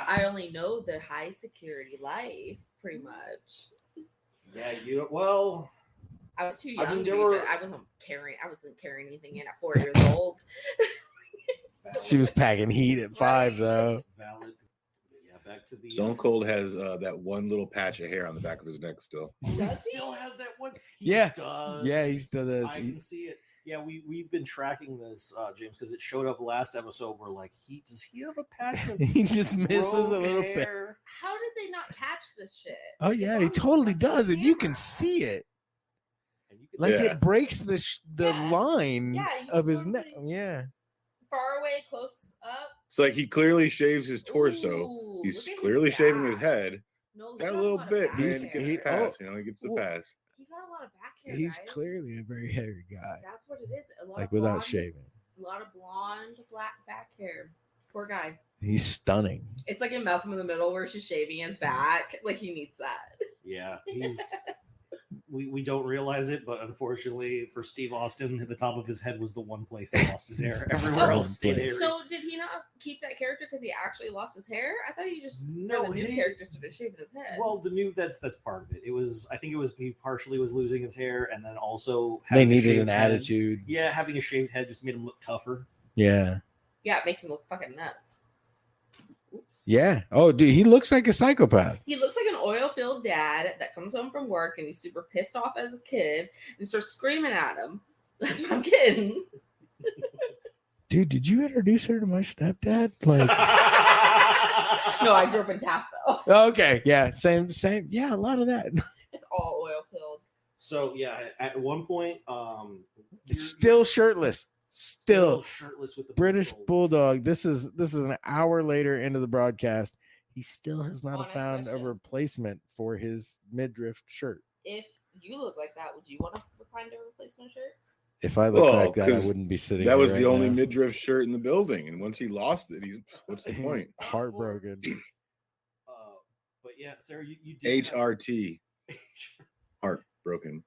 I only know the high security life, pretty much. Yeah, well, I was too young. I mean, I wasn't carrying anything in at 4 years old. She was packing heat at 5, though. Valid. Yeah, back to the Stone Cold has that one little patch of hair on the back of his neck still. He Does he? still has that one. Yeah. Does. Yeah, he still does. I can see it. Yeah, we've been tracking this, James, because it showed up last episode. We're like, does he have a patch of He just misses a little bit. hair? How did they not catch this shit? Oh Like, yeah, it's he on the totally fucking does, and you can camera. see it. And you can Like Yeah. it breaks the Yeah. line Yeah, you of can his neck. totally- Yeah. Far away, close up. It's like he clearly shaves his torso. Ooh, He's look at clearly shaving his back. head. No, he That got little lot of bit, back man. He's- He hair. gets the pass. You know, he gets the Well, pass. He got a lot of back hair. He's guys. clearly a very hairy guy. That's what it is. A lot Like of without blonde, shaving. A lot of blonde, black back hair. Poor guy. He's stunning. It's like in Malcolm in the Middle where she's shaving his back. Like he needs that. Yeah, he's. we don't realize it, but unfortunately for Steve Austin, the top of his head was the one place he lost his hair. Everywhere else stayed hairy. So did he not keep that character because he actually lost his hair? I thought he just No, for the new he- character started shaving his head. Well, the new that's part of it. It was I think it was he partially was losing his hair, and then also They having a needed shaved an head. attitude. Yeah, having a shaved head just made him look tougher. Yeah. yeah, it makes him look fucking nuts. Oops. Yeah. Oh, dude, he looks like a psychopath. He looks like an oil-filled dad that comes home from work and he's super pissed off at his kid and starts screaming at him. That's what I'm kidding. Dude, did you introduce her to my stepdad? Like, No, I grew up in Taft though. okay, yeah, same. Yeah, a lot of that. It's all oil-filled. So yeah, at one point, Still shirtless. Still shirtless with the British bull. Bulldog. This is an hour later into the broadcast. He still has not Honest found a question. replacement for his midriff shirt. If you look like that, would you want to find a replacement shirt? If I looked Well, like that, I 'cause wouldn't be sitting. That here was the right only now. midriff shirt in the building, and once he lost it, what's the He's point? heartbroken. But yeah, Sarah, you did HRT, heartbroken.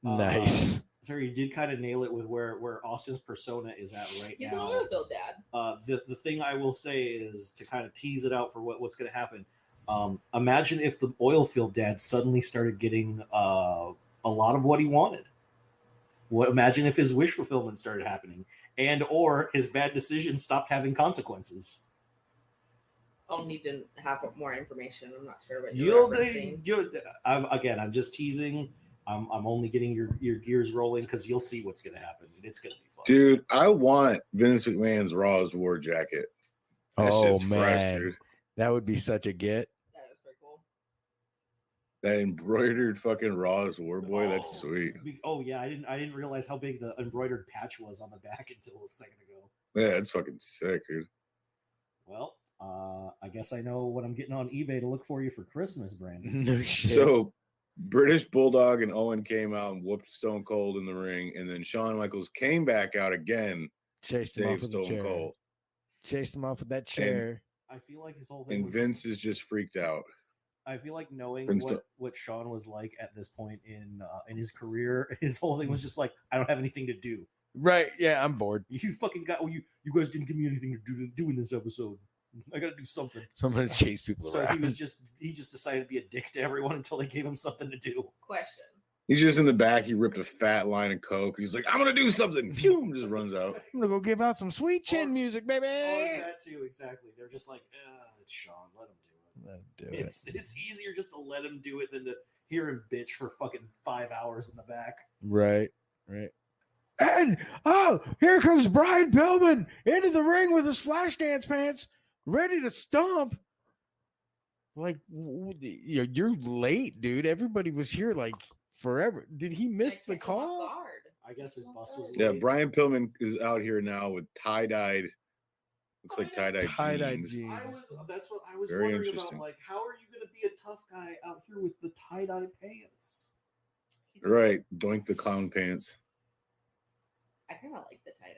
Nice. Sarah, you did kind of nail it with where Austin's persona is at right He's an now. oil-filled dad. The thing I will say is to kind of tease it out for what's going to happen. Imagine if the oil field dad suddenly started getting a lot of what he wanted. Imagine if his wish fulfillment started happening, and or his bad decisions stopped having consequences. I'll need to have more information. I'm not sure what you're referencing. I'm just teasing. I'm only getting your gears rolling because you'll see what's going to happen. It's going to be fun. Dude, I want Vince McMahon's Raw's War jacket. That Oh shit's fresh, man, dude. that would be such a get. That is pretty cool. That embroidered fucking Raw's War boy, that's sweet. Oh yeah, I didn't realize how big the embroidered patch was on the back until a second ago. Yeah, that's fucking sick, dude. Well, I guess I know what I'm getting on eBay to look for you for Christmas, Brandon. No shit. So British Bulldog and Owen came out and whooped Stone Cold in the ring, and then Shawn Michaels came back out again, Chased him off saved with the Stone chair. Cold. Chased him off with that chair. I feel like his whole thing. And Vince is just freaked out. I feel like knowing Vince what Sean was like at this point in his career, his whole thing was just like, I don't have anything to do. Right? Yeah, I'm bored. You fucking got you guys didn't give me anything to do in this episode. I got to do something. So I'm gonna chase people So around. he just decided to be a dick to everyone until they gave him something to do. Question. He's just in the back. He ripped a fat line of coke. He's like, "I'm gonna do something." Phew, just runs out. I'm gonna go give out some sweet chin music, baby. Oh, that too, exactly. They're just like, it's Sean, let him do it. Let him do it. It's easier just to let him do it than to hear him bitch for fucking 5 hours in the back. Right. And here comes Brian Pillman into the ring with his flash dance pants, ready to stomp. Like, you're late, dude. Everybody was here like forever. Did he miss the I came off call? guard. I guess his bus was Yeah, late. Brian Pillman is out here now with tie-dyed. Looks like tie-dyed Tie-dyed jeans. jeans. That's what I was Very wondering about. interesting. Like, how are you going to be a tough guy out here with the tie-dye pants? Right, doink the clown pants. I kind of like the tie-dye.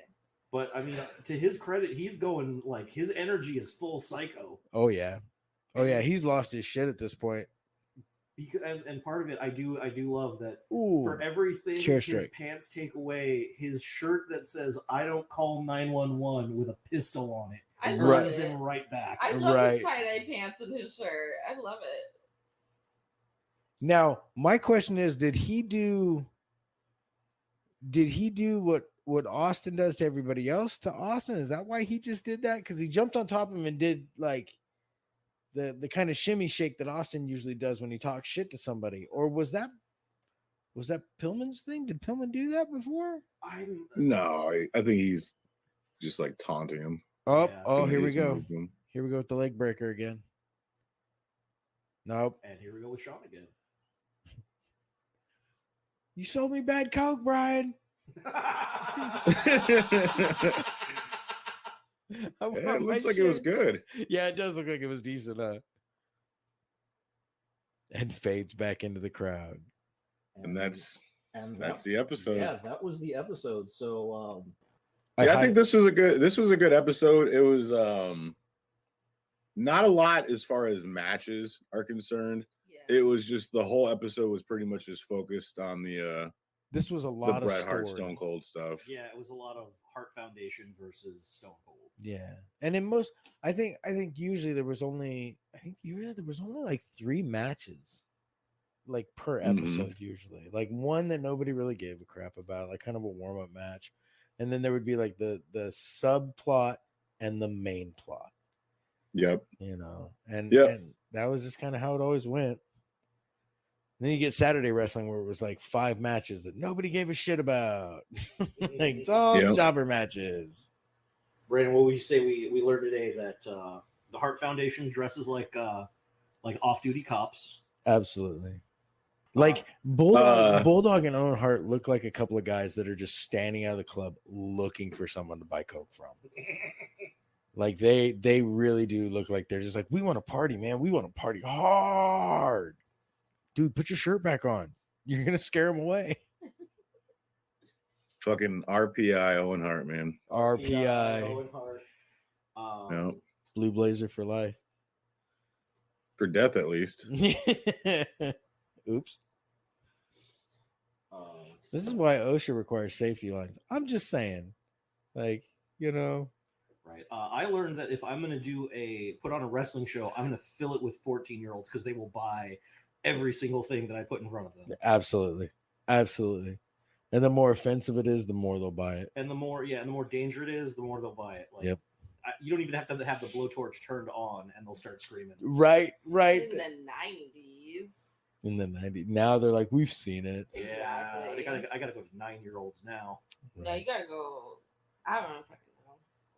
But I mean, to his credit, he's going like his energy is full psycho. Oh yeah. He's lost his shit at this point. And part of it, I do love that. Ooh, For everything chair his strike. pants take away, his shirt that says "I don't call 911" with a pistol on it I Right. runs love him it. right back. I love Right. his tie-dye pants and his shirt. I love it. Now, my question is, did he do what Austin does to everybody else to Austin? Is that why he just did that? Because he jumped on top of him and did like the kind of shimmy shake that Austin usually does when he talks shit to somebody, or was that Pillman's thing? Did Pillman do that before? No, I think he's just like taunting him. Oh, Yeah. oh, here we He's go. moving him. Here we go with the leg breaker again. Nope. And here we go with Sean again. You sold me bad coke, Brian. Yeah, it looks like it was good. Yeah, it does look like it was decent, huh? And fades back into the crowd. And that's that, the episode. yeah, that was the episode. So Yeah, I think this was a good episode. It was not a lot as far as matches are concerned. Yeah. It was just the whole episode was pretty much just focused on the this was a lot of Bret Hart story. Stone Cold stuff. yeah, it was a lot of Hart Foundation versus Stone Cold. Yeah, and in most, I think usually there was only like 3 matches, like per episode. Usually, like one that nobody really gave a crap about, like kind of a warm up match, and then there would be like the subplot and the main plot. Yep. You know, and Yep. and that was just kind of how it always went. And then you get Saturday wrestling where it was like 5 matches that nobody gave a shit about. Like it's all Yep. jobber matches. Brandon, what would you say we learned today? That the Hart Foundation dresses like off-duty cops. Absolutely. Like Bulldog and Owen Hart look like a couple of guys that are just standing out of the club looking for someone to buy coke from. Like they really do look like they're just like, we want to party, man. We want to party hard. Dude, put your shirt back on. You're gonna scare them away. Fucking RPI Owen Hart, man. RPI. Owen Hart. No. Blue Blazer for life. For death at least. Oops. This is why OSHA requires safety lines. I'm just saying, like, you know. Right. I learned that if I'm going to put on a wrestling show, I'm going to fill it with 14-year-olds because they will buy every single thing that I put in front of them. Absolutely. Absolutely. And the more offensive it is, the more they'll buy it. And the more dangerous it is, the more they'll buy it. Like, yep. You don't even have to have the blowtorch turned on and they'll start screaming. Right. In the 90s. In the 90s. Now they're like, we've seen it. Exactly. Yeah. I got to go to 9-year-olds now. No, you got to go. I don't know if I can know.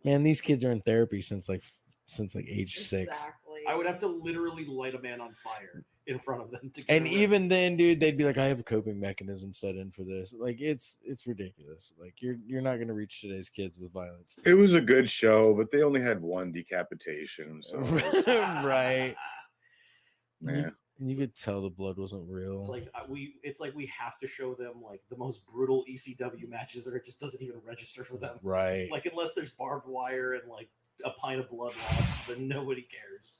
Man, these kids are in therapy since age 6. Exactly. I would have to literally light a man on fire in front of them to get And around. even then, dude, they'd be like, I have a coping mechanism set in for this. Like it's ridiculous. Like you're not gonna reach today's kids with violence. It was a good show, but they only had 1 decapitation. So Right. yeah. And you could tell the blood wasn't real. It's like we have to show them like the most brutal ECW matches, or it just doesn't even register for them. Right. Like unless there's barbed wire and like a pint of blood loss, then nobody cares.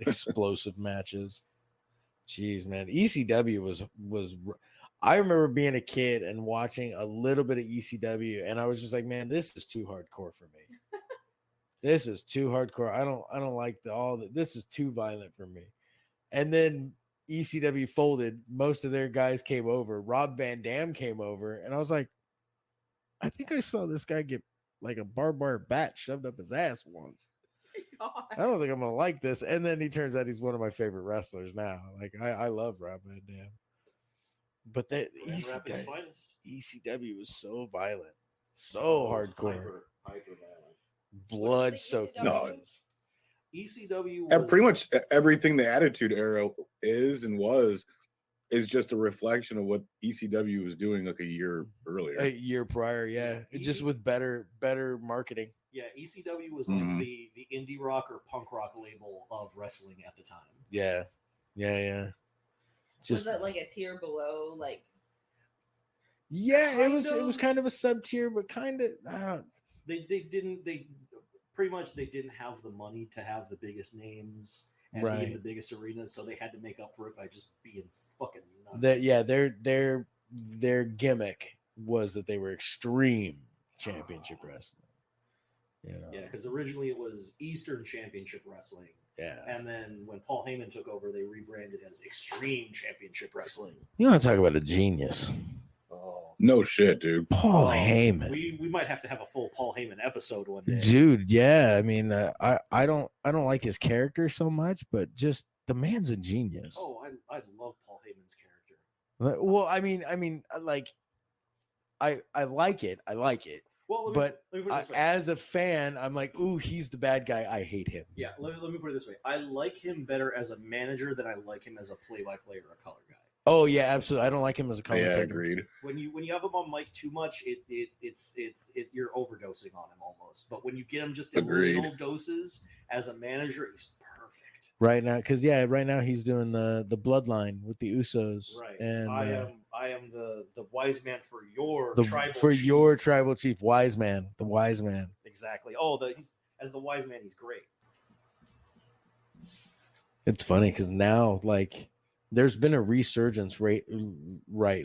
Explosive matches. Jeez, man. ECW was I remember being a kid and watching a little bit of ECW, and I was just like, man, this is too hardcore for me. This is too hardcore. I don't like this is too violent for me. And then ECW folded. Most of their guys came over. Rob Van Dam came over, and I was like, I think I saw this guy get like a barbed wire bat shoved up his ass once. God. I don't think I'm gonna like this. And then he turns out he's one of my favorite wrestlers now. Like I love Rob Van Dam. But that ECW was so violent, so hardcore, hyper violent. blood What's the soaked ECW? matches. ECW And was pretty much everything the Attitude Era is and was is just a reflection of what ECW was doing like a year earlier. A year prior, yeah. Just with better marketing. Yeah, ECW was like the indie rock or punk rock label of wrestling at the time. Yeah. Was that like a tier below? Like, yeah, it was of. kind of a sub tier, but kind of They didn't have the money to have the biggest names, and be in Right. the biggest arenas, so they had to make up for it by just being fucking nuts. Their gimmick was that they were extreme championship wrestling. You know? Yeah, because originally it was Eastern Championship Wrestling. Yeah. And then when Paul Heyman took over, they rebranded as Extreme Championship Wrestling. You want to talk about a genius? Oh, No shit, dude. Paul Heyman. We might have to have a full Paul Heyman episode one day. Dude, yeah. I mean, I don't like his character so much, but just the man's a genius. Oh, I love Paul Heyman's character. Well, I mean, like, I like it. I like it. Well, But let me put it this way. as a fan, I'm like, ooh, he's the bad guy. I hate him. Yeah, let me put it this way. I like him better as a manager than I like him as a play-by-play or a color guy. Oh yeah, absolutely. I don't like him as a Yeah, commentator. agreed. When you have him on mic too much, it's you're overdosing on him almost. But when you get him just in Agreed. little doses as a manager, he's perfect. Right now, because right now he's doing the bloodline with the Usos. Right. And I am the wise man for your the tribal for chief. your tribal chief, wise man, the wise man. Exactly. Oh, he's as the wise man, he's great. It's funny because now, like, there's been a resurgence right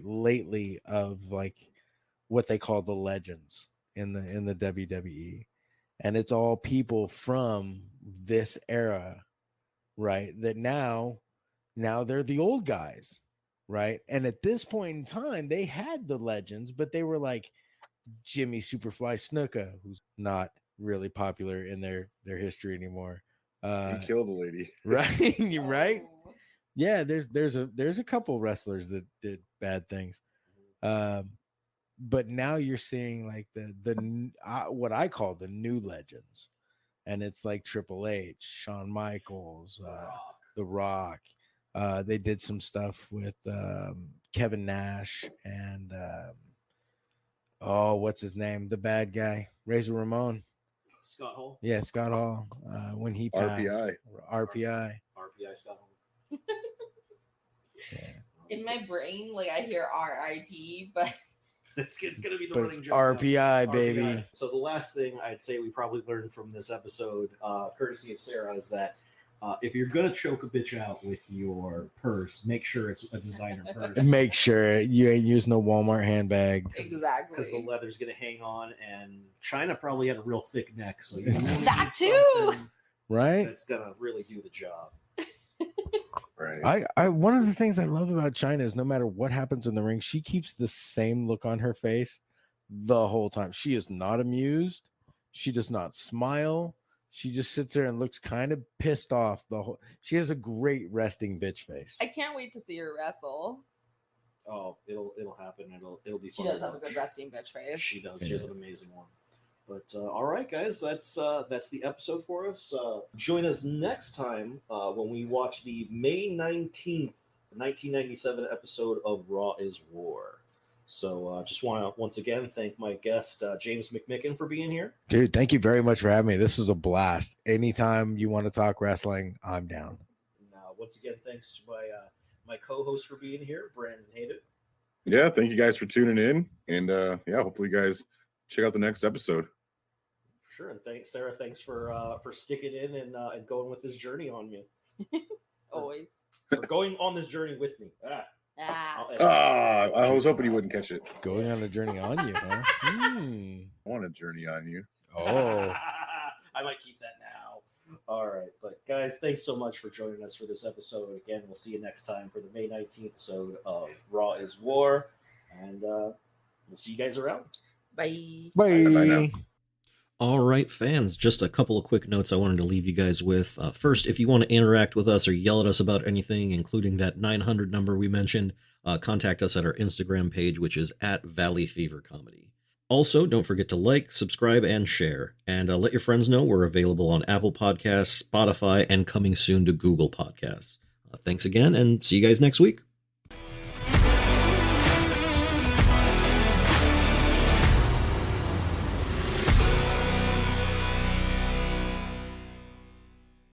lately of like what they call the legends in the WWE, and it's all people from this era, right? That now they're the old guys, right? And at this point in time, they had the legends, but they were like Jimmy Superfly Snuka, who's not really popular in their history anymore. He killed a lady. Right, right. Oh. Yeah, there's a couple wrestlers that did bad things, but now you're seeing like the what I call the new legends, and it's like Triple H, Shawn Michaels, The Rock. They did some stuff with Kevin Nash and what's his name? The bad guy, Razor Ramon. Scott Hall. Yeah, Scott Hall. When he passed, RPI. RPI Scott Hall. Yeah. In my brain, like I hear RIP, but It's gonna be the But running it's joke. now. RPI, baby. RPI. So the last thing I'd say we probably learned from this episode, courtesy of Sarah, is that if you're gonna choke a bitch out with your purse, make sure it's a designer purse. Make sure you ain't using no Walmart handbag. Exactly. Because the leather's gonna hang on, and China probably had a real thick neck, so you really That need too. something Right? that's gonna really do the job. Right. I one of the things I love about China is no matter what happens in the ring, she keeps the same look on her face the whole time. She is not amused. She does not smile. She just sits there and looks kind of pissed off the whole. She has a great resting bitch face. I can't wait to see her wrestle. Oh, it'll happen. It'll be She fun. does to have a good watch. resting bitch face. She does. She has an amazing one. But all right, guys, that's the episode for us. Join us next time when we watch the May 19th, 1997 episode of Raw is War. So just want to once again thank my guest, James McMicken, for being here. Dude, thank you very much for having me. This was a blast. Anytime you want to talk wrestling, I'm down. Now, once again, thanks to my co-host for being here, Brandon Hayden. Yeah, thank you guys for tuning in. And yeah, hopefully you guys check out the next episode. Sure, and thanks, Sarah. Thanks for sticking in and going with this journey on me. Always. Or going on this journey with me. Ah. I'll edit. I was hoping you wouldn't catch it. Going on a journey on you, huh? I want a journey on you. Oh. I might keep that now. All right, but guys, thanks so much for joining us for this episode. Again, we'll see you next time for the May 19th episode of Raw is War, and we'll see you guys around. Bye. Bye. Bye now. All right, fans, just a couple of quick notes I wanted to leave you guys with. First, if you want to interact with us or yell at us about anything, including that 900 number we mentioned, contact us at our Instagram page, which is @ValleyFeverComedy. Also, don't forget to like, subscribe, and share. And let your friends know we're available on Apple Podcasts, Spotify, and coming soon to Google Podcasts. Thanks again, and see you guys next week.